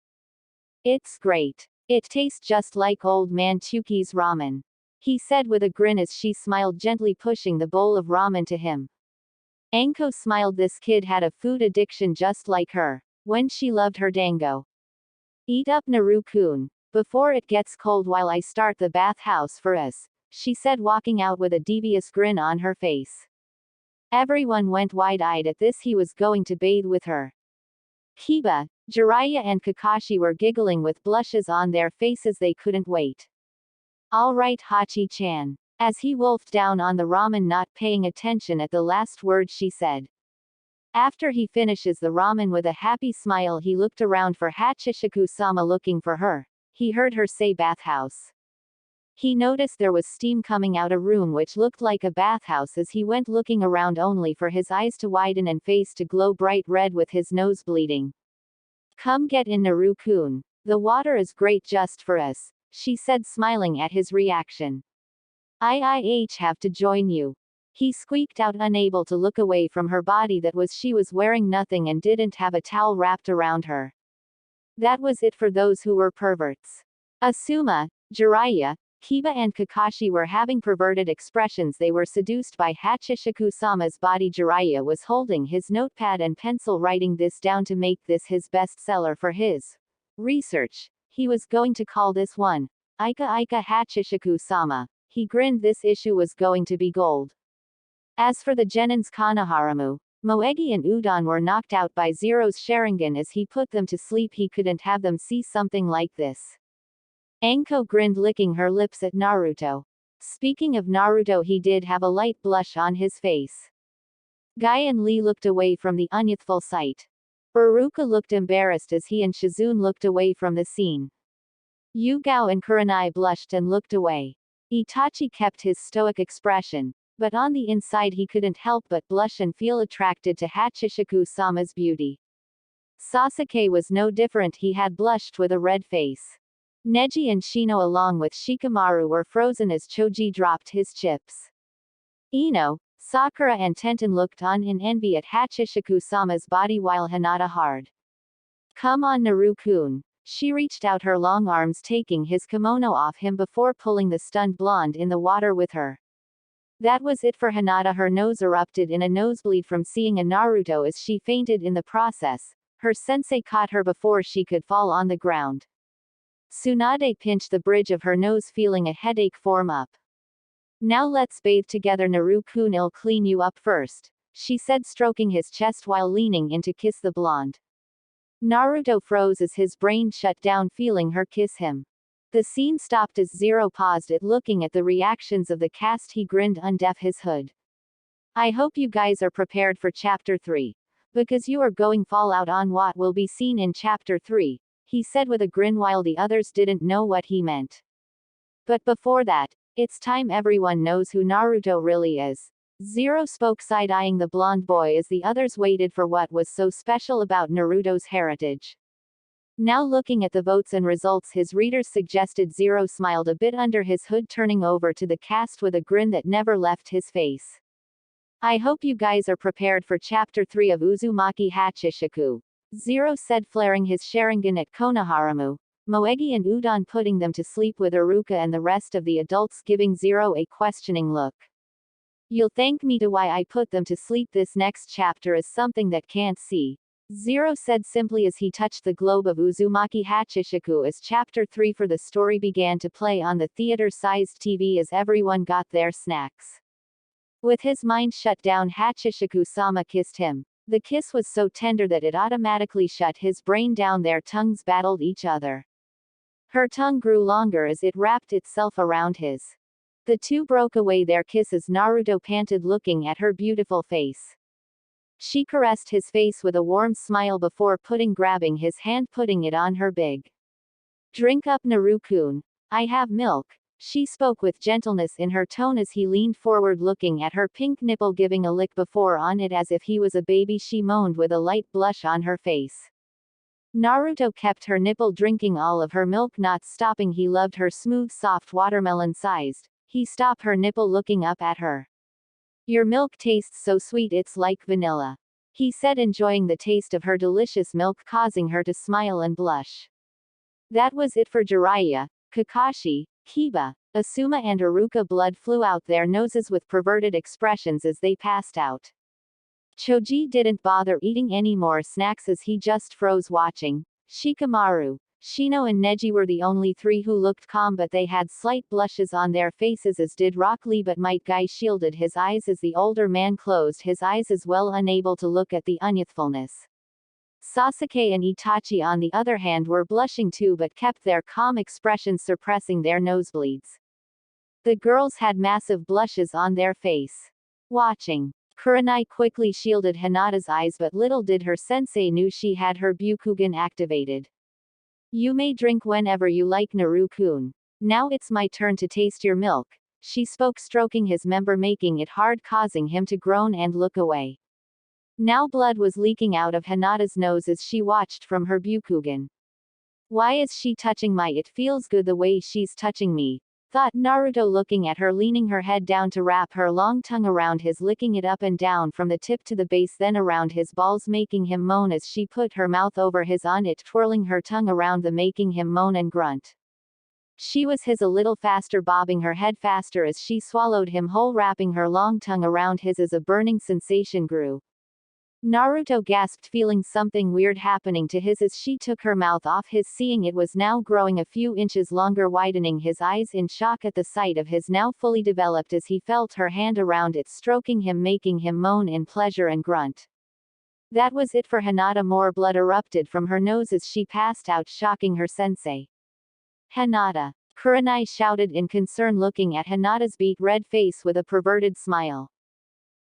It's great. It tastes just like old man Chuki's ramen, he said with a grin as she smiled, gently pushing the bowl of ramen to him. Anko smiled. This kid had a food addiction just like her, when she loved her dango. Eat up, Naru-kun, before it gets cold, while I start the bathhouse for us, she said, walking out with a devious grin on her face. Everyone went wide-eyed at this. He was going to bathe with her. Kiba, Jiraiya and Kakashi were giggling with blushes on their faces. They couldn't wait. All right, Hachi-chan, as he wolfed down on the ramen, not paying attention at the last word she said. After he finishes the ramen, with a happy smile he looked around for Hachishiku-sama, looking for her. He heard her say bathhouse. He noticed there was steam coming out a room which looked like a bathhouse. As he went looking around, only for his eyes to widen and face to glow bright red with his nose bleeding. Come get in, Naru-kun. The water is great just for us, she said, smiling at his reaction. I have to join you, he squeaked out, unable to look away from her body. She was wearing nothing and didn't have a towel wrapped around her. That was it for those who were perverts. Asuma, Jiraiya, Kiba and Kakashi were having perverted expressions. They were seduced by Hachishiku-sama's body. Jiraiya was holding his notepad and pencil, writing this down to make this his bestseller for his research. He was going to call this one Ika Ika Hachishiku-sama. He grinned. This issue was going to be gold. As for the Genin's Konoharamu, Moegi and Udon were knocked out by Zero's Sharingan as he put them to sleep. He couldn't have them see something like this. Anko grinned, licking her lips at Naruto. Speaking of Naruto, he did have a light blush on his face. Guy and Lee looked away from the unyouthful sight. Iruka looked embarrassed as he and Shizune looked away from the scene. Yugao and Kurenai blushed and looked away. Itachi kept his stoic expression, but on the inside he couldn't help but blush and feel attracted to Hachishiku-sama's beauty. Sasuke was no different. He had blushed with a red face. Neji and Shino along with Shikamaru were frozen as Choji dropped his chips. Ino, Sakura and Tenten looked on in envy at Hachishiku-sama's body while Hinata hard. "Come on, Naru-kun." She reached out her long arms, taking his kimono off him before pulling the stunned blonde in the water with her. That was it for Hinata. Her nose erupted in a nosebleed from seeing a Naruto as she fainted in the process. Her sensei caught her before she could fall on the ground. Tsunade pinched the bridge of her nose, feeling a headache form up. "Now let's bathe together, Naru-kun. I'll clean you up first," she said, stroking his chest while leaning in to kiss the blonde. Naruto froze as his brain shut down, feeling her kiss him. The scene stopped as Zero paused it, looking at the reactions of the cast. He grinned, undeaf his hood. "I hope you guys are prepared for Chapter 3. Because you are going fall out on what will be seen in Chapter 3. He said with a grin while the others didn't know what he meant. But before that, it's time everyone knows who Naruto really is. Zero spoke, side-eyeing the blonde boy as the others waited for what was so special about Naruto's heritage. Now looking at the votes and results his readers suggested, Zero smiled a bit under his hood, turning over to the cast with a grin that never left his face. "I hope you guys are prepared for Chapter 3 of Uzumaki Hachishiku," Zero said, flaring his Sharingan at Konoharamu, Moegi and Udon, putting them to sleep, with Iruka and the rest of the adults giving Zero a questioning look. "You'll thank me to why I put them to sleep. This next chapter is something that can't see," Zero said simply as he touched the globe of Uzumaki Hachishiku as Chapter 3 for the story began to play on the theater-sized TV as everyone got their snacks. With his mind shut down, Hachishiku-sama kissed him. The kiss was so tender that it automatically shut his brain down. Their tongues battled each other. Her tongue grew longer as it wrapped itself around his. The two broke away their kisses. Naruto panted, looking at her beautiful face. She caressed his face with a warm smile before grabbing his hand, putting it on her big. "Drink up, Naru-kun. I have milk." She spoke with gentleness in her tone as he leaned forward, looking at her pink nipple, giving a lick before on it as if he was a baby. She moaned with a light blush on her face. Naruto kept her nipple, drinking all of her milk, not stopping. He loved her smooth, soft, watermelon-sized. He stopped her nipple, looking up at her. "Your milk tastes so sweet, it's like vanilla," he said, enjoying the taste of her delicious milk, causing her to smile and blush. That was it for Jiraiya, Kakashi, Kiba, Asuma and Iruka. Blood flew out their noses with perverted expressions as they passed out. Choji didn't bother eating any more snacks as he just froze watching. Shikamaru, Shino and Neji were the only three who looked calm, but they had slight blushes on their faces, as did Rock Lee, but Might Guy shielded his eyes as the older man closed his eyes as well, unable to look at the unyouthfulness. Sasuke and Itachi, on the other hand, were blushing too but kept their calm expressions, suppressing their nosebleeds. The girls had massive blushes on their face. Watching, Kurenai quickly shielded Hinata's eyes, but little did her sensei knew she had her Byukugan activated. "You may drink whenever you like, Naru-kun. Now it's my turn to taste your milk," she spoke, stroking his member, making it hard, causing him to groan and look away. Now blood was leaking out of Hinata's nose as she watched from her Byukugan. "Why is she touching my? It feels good the way she's touching me," thought Naruto, looking at her, leaning her head down to wrap her long tongue around his, licking it up and down from the tip to the base, then around his balls, making him moan as she put her mouth over his on it, twirling her tongue around the, making him moan and grunt. She was his a little faster, bobbing her head faster as she swallowed him whole, wrapping her long tongue around his as a burning sensation grew. Naruto gasped, feeling something weird happening to his as she took her mouth off his, seeing it was now growing a few inches longer, widening his eyes in shock at the sight of his now fully developed as he felt her hand around it, stroking him, making him moan in pleasure and grunt. That was it for Hinata. More blood erupted from her nose as she passed out, shocking her sensei. Hinata! Kurenai shouted in concern, looking at Hinata's beet red face with a perverted smile.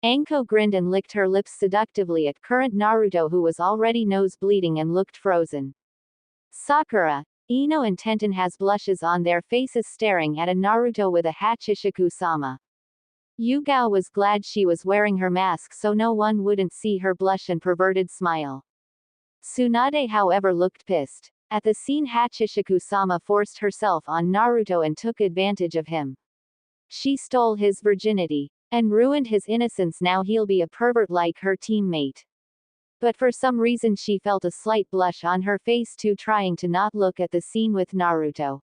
Anko grinned and licked her lips seductively at current Naruto, who was already nose bleeding and looked frozen. Sakura, Ino and Tenten has blushes on their faces, staring at a Naruto with a Hachishiku-sama. Yugao was glad she was wearing her mask so no one wouldn't see her blush and perverted smile. Tsunade, however, looked pissed. At the scene, Hachishiku-sama forced herself on Naruto and took advantage of him. She stole his virginity and ruined his innocence. Now he'll be a pervert like her teammate. But for some reason she felt a slight blush on her face too, trying to not look at the scene with Naruto.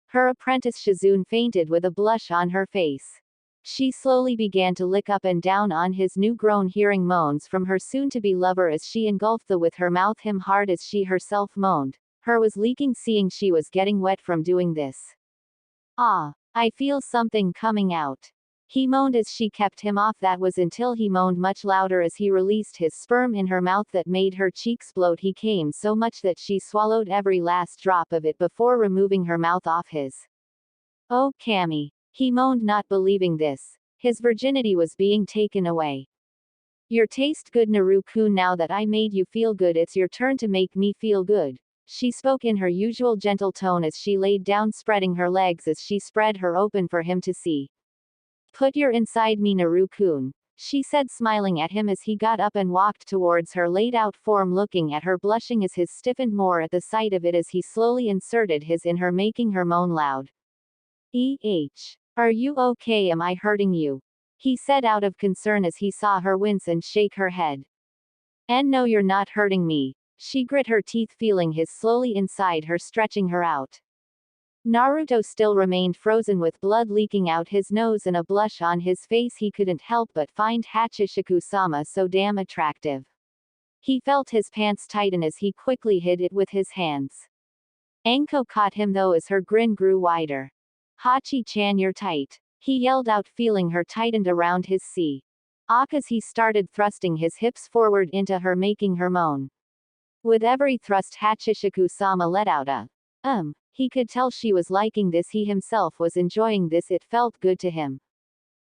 Her apprentice Shizune fainted with a blush on her face. She slowly began to lick up and down on his new grown, hearing moans from her soon-to-be lover as she engulfed with her mouth him hard as she herself moaned. Her was leaking, seeing she was getting wet from doing this. "Ah, I feel something coming out," he moaned as she kept him off. That was until he moaned much louder as he released his sperm in her mouth that made her cheeks bloat. He came so much that she swallowed every last drop of it before removing her mouth off his. "Oh, Kami," he moaned, not believing this. His virginity was being taken away. "Your taste good, Naru-kun. Now that I made you feel good, it's your turn to make me feel good." She spoke in her usual gentle tone as she laid down, spreading her legs as she spread her open for him to see. "Put your inside me, Naru-kun," she said, smiling at him as he got up and walked towards her laid out form, looking at her, blushing as his stiffened more at the sight of it as he slowly inserted his in her, making her moan loud. Are you okay? Am I hurting you?" he said out of concern as he saw her wince and shake her head. "And no, you're not hurting me." She grit her teeth, feeling his slowly inside her, stretching her out. Naruto still remained frozen with blood leaking out his nose and a blush on his face. He couldn't help but find Hachishiku-sama so damn attractive. He felt his pants tighten as he quickly hid it with his hands. Anko caught him though as her grin grew wider. "Hachi-chan, you're tight," he yelled out, feeling her tightened around his as he started thrusting his hips forward into her, making her moan. With every thrust, Hachishiku-sama let out a He could tell she was liking this. He himself was enjoying this. It felt good to him.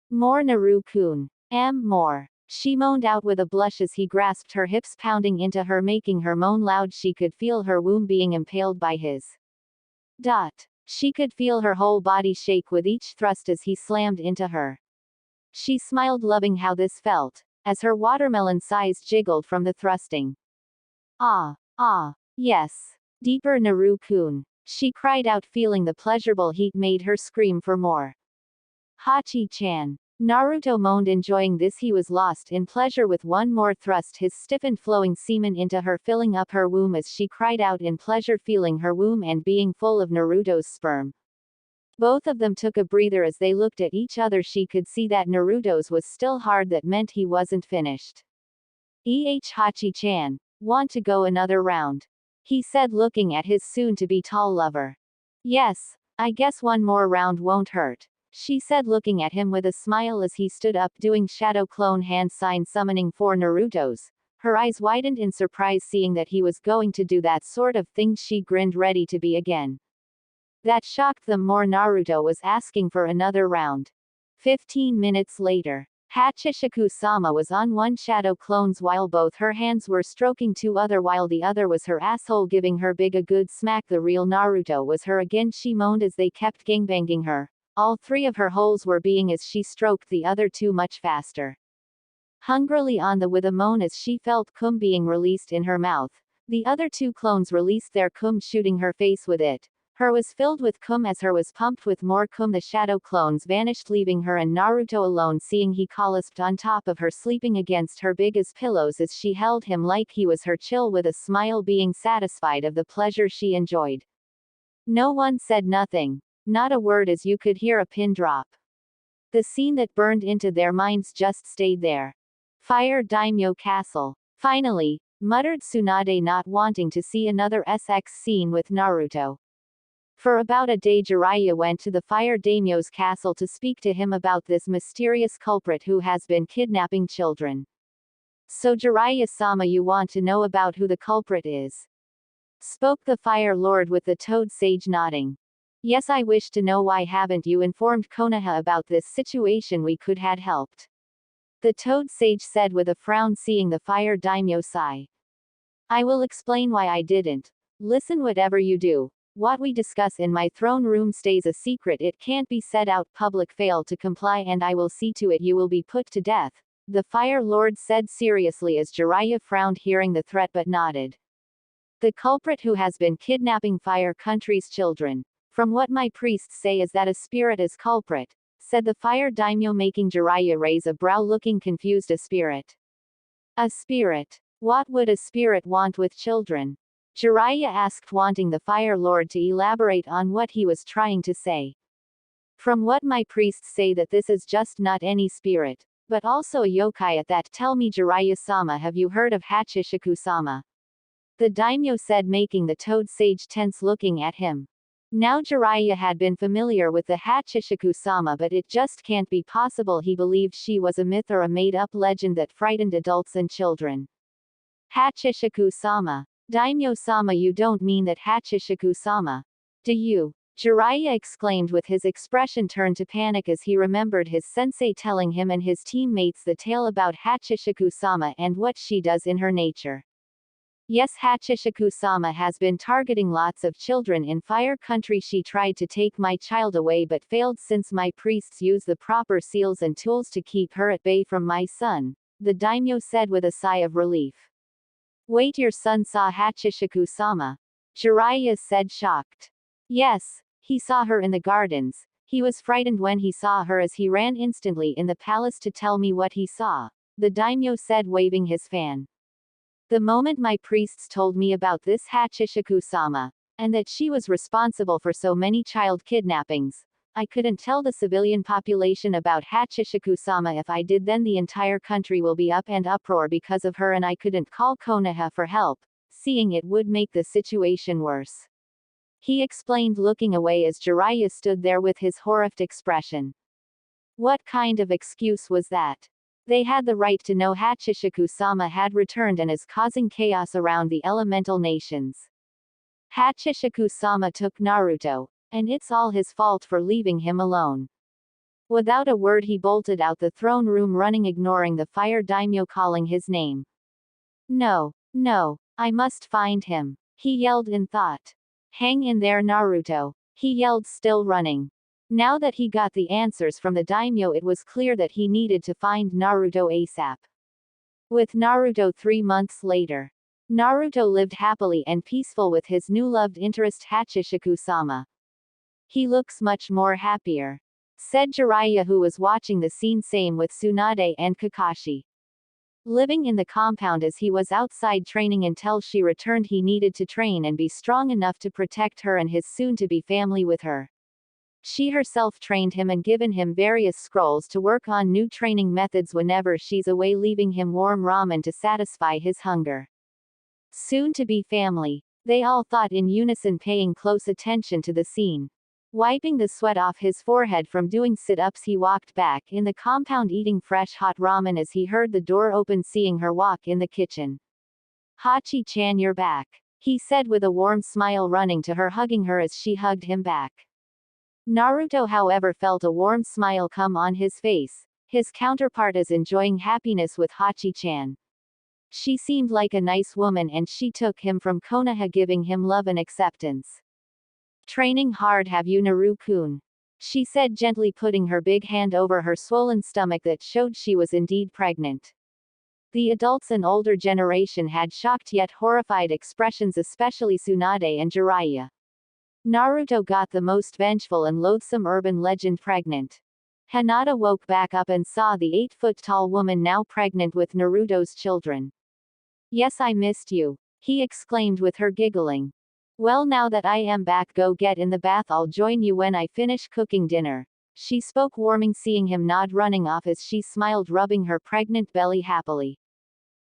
"More, Naru-kun. More," she moaned out with a blush as he grasped her hips, pounding into her, making her moan loud. She could feel her womb being impaled by his. She could feel her whole body shake with each thrust as he slammed into her. She smiled, loving how this felt, as her watermelon size jiggled from the thrusting. Yes. Deeper, Naru-kun," she cried out, feeling the pleasurable heat made her scream for more. "Hachi-chan." Naruto moaned, enjoying this. He was lost in pleasure with one more thrust, his stiffened flowing semen into her, filling up her womb as she cried out in pleasure, feeling her womb and being full of Naruto's sperm. Both of them took a breather as they looked at each other. She could see that Naruto's was still hard. That meant he wasn't finished. Hachi-chan, want to go another round?" he said, looking at his soon-to-be tall lover. "Yes, I guess one more round won't hurt," she said, looking at him with a smile as he stood up, doing shadow clone hand sign summoning for Naruto's. Her eyes widened in surprise, seeing that he was going to do that sort of thing. She grinned, ready to be again. That shocked them more. Naruto was asking for another round. 15 minutes later, Hachishiku-sama was on one shadow clones while both her hands were stroking two other, while the other was her asshole, giving her big a good smack. The real Naruto was her again. She moaned as they kept gangbanging her. All three of her holes were being as she stroked the other two much faster. Hungrily on the with a moan as she felt cum being released in her mouth. The other two clones released their cum, shooting her face with it. Her was filled with cum as her was pumped with more cum. The shadow clones vanished, leaving her and Naruto alone, seeing he collapsed on top of her, sleeping against her big as pillows as she held him like he was her chill, with a smile, being satisfied of the pleasure she enjoyed. No one said nothing. Not a word, as you could hear a pin drop. The scene that burned into their minds just stayed there. Fire Daimyo Castle. Finally, muttered Tsunade, not wanting to see another SX scene with Naruto. For about a day Jiraiya went to the Fire Daimyo's castle to speak to him about this mysterious culprit who has been kidnapping children. So Jiraiya-sama, you want to know about who the culprit is? Spoke the Fire Lord with the Toad Sage nodding. Yes, I wish to know why haven't you informed Konoha about this situation, we could had helped. The Toad Sage said with a frown, seeing the Fire Daimyo sigh. I will explain why I didn't. Listen, whatever you do, what we discuss in my throne room stays a secret, it can't be said out public. Fail to comply and I will see to it you will be put to death, the Fire Lord said seriously as Jiraiya frowned hearing the threat but nodded. The culprit who has been kidnapping Fire Country's children. From what my priests say is that a spirit is culprit, said the Fire Daimyo, making Jiraiya raise a brow, looking confused. A spirit? A spirit? What would a spirit want with children? Jiraiya asked, wanting the Fire Lord to elaborate on what he was trying to say. From what my priests say that this is just not any spirit, but also a yokai at that. Tell me, Jiraiya-sama, have you heard of Hachishiku-sama? The daimyo said, making the Toad Sage tense, looking at him. Now Jiraiya had been familiar with the Hachishiku-sama, but it just can't be possible. He believed she was a myth or a made-up legend that frightened adults and children. Hachishiku-sama. Daimyo-sama, you don't mean that Hachishiku-sama? Do you? Jiraiya exclaimed, with his expression turned to panic as he remembered his sensei telling him and his teammates the tale about Hachishiku-sama and what she does in her nature. Yes, Hachishiku-sama has been targeting lots of children in Fire Country. She tried to take my child away but failed since my priests use the proper seals and tools to keep her at bay from my son, the daimyo said with a sigh of relief. Wait, your son saw Hachishiku-sama? Jiraiya said, shocked. Yes, he saw her in the gardens. He was frightened when he saw her as he ran instantly in the palace to tell me what he saw, the daimyo said, waving his fan. The moment my priests told me about this Hachishiku-sama, and that she was responsible for so many child kidnappings, I couldn't tell the civilian population about Hachishiku-sama. If I did, then the entire country will be up and uproar because of her, and I couldn't call Konoha for help, seeing it would make the situation worse. He explained, looking away as Jiraiya stood there with his horrified expression. What kind of excuse was that? They had the right to know Hachishiku-sama had returned and is causing chaos around the elemental nations. Hachishiku-sama took Naruto, and it's all his fault for leaving him alone. Without a word he bolted out the throne room, running, ignoring the Fire Daimyo calling his name. No, I must find him, he yelled in thought. Hang in there, Naruto, he yelled, still running. Now that he got the answers from the daimyo, it was clear that he needed to find Naruto ASAP. With Naruto 3 months later, Naruto lived happily and peaceful with his new loved interest Hachishiku-sama. He looks much more happier, said Jiraiya, who was watching the scene. Same with Tsunade and Kakashi. Living in the compound as he was outside training until she returned. He needed to train and be strong enough to protect her and his soon-to-be family with her. She herself trained him and given him various scrolls to work on new training methods whenever she's away, leaving him warm ramen to satisfy his hunger. Soon-to-be family. They all thought in unison, paying close attention to the scene. Wiping the sweat off his forehead from doing sit-ups, he walked back in the compound eating fresh hot ramen as he heard the door open, seeing her walk in the kitchen. Hachi-chan, you're back, he said with a warm smile, running to her, hugging her as she hugged him back. Naruto, however, felt a warm smile come on his face. His counterpart is enjoying happiness with Hachi-chan. She seemed like a nice woman and she took him from Konoha, giving him love and acceptance. Training hard, have you, Naru-kun? She said gently, putting her big hand over her swollen stomach that showed she was indeed pregnant. The adults and older generation had shocked yet horrified expressions, especially Tsunade and Jiraiya. Naruto got the most vengeful and loathsome urban legend pregnant. Hinata woke back up and saw the 8-foot-tall woman now pregnant with Naruto's children. Yes, I missed you, he exclaimed with her, giggling. Well, now that I am back, go get in the bath. I'll join you when I finish cooking dinner. She spoke, warming, seeing him nod, running off as she smiled, rubbing her pregnant belly happily.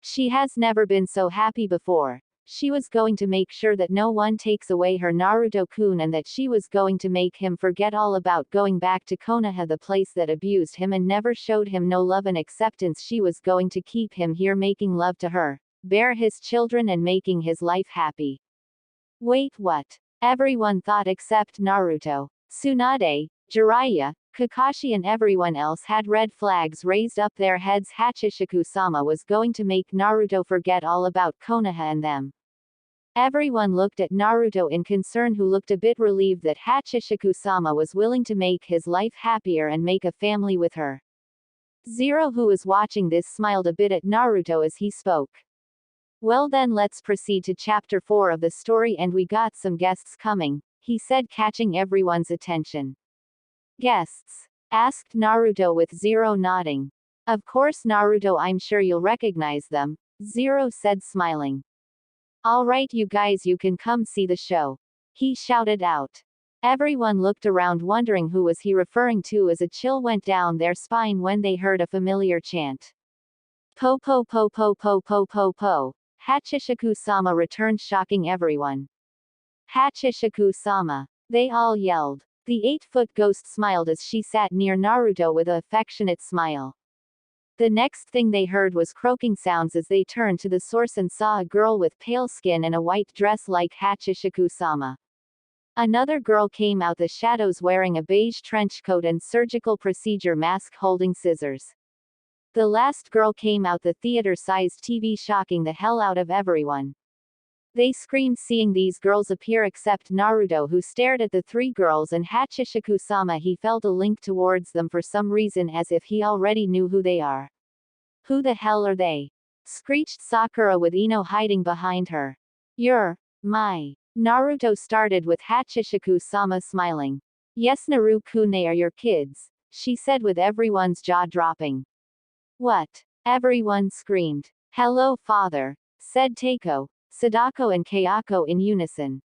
She has never been so happy before. She was going to make sure that no one takes away her Naruto-kun, and that she was going to make him forget all about going back to Konoha, the place that abused him and never showed him no love and acceptance. She was going to keep him here, making love to her, bear his children, and making his life happy. Wait, what? Everyone thought except Naruto. Tsunade, Jiraiya, Kakashi and everyone else had red flags raised up their heads. Hachishiku-sama was going to make Naruto forget all about Konoha and them. Everyone looked at Naruto in concern, who looked a bit relieved that Hachishiku-sama was willing to make his life happier and make a family with her. Zero, who was watching this, smiled a bit at Naruto as he spoke. Well then, let's proceed to chapter 4 of the story, and we got some guests coming, he said, catching everyone's attention. Guests? Asked Naruto with Zero nodding. Of course Naruto, I'm sure you'll recognize them, Zero said, smiling. Alright you guys, you can come see the show, he shouted out. Everyone looked around, wondering who was he referring to, as a chill went down their spine when they heard a familiar chant. Po po po po po po po po. Hachishiku-sama returned, shocking everyone. Hachishiku-sama, they all yelled. The 8-foot ghost smiled as she sat near Naruto with an affectionate smile. The next thing they heard was croaking sounds as they turned to the source and saw a girl with pale skin and a white dress like Hachishiku-sama. Another girl came out the shadows wearing a beige trench coat and surgical procedure mask, holding scissors. The last girl came out the theater-sized TV, shocking the hell out of everyone. They screamed seeing these girls appear, except Naruto, who stared at the 3 girls, and Hachishiku-sama, he felt a link towards them for some reason, as if he already knew who they are. Who the hell are they? Screeched Sakura, with Ino hiding behind her. You're my. Naruto started, with Hachishiku-sama smiling. Yes, Naru-kun, they are your kids, she said, with everyone's jaw dropping. What? Everyone screamed. Hello, father, said Teiko, Sadako and Kayako in unison.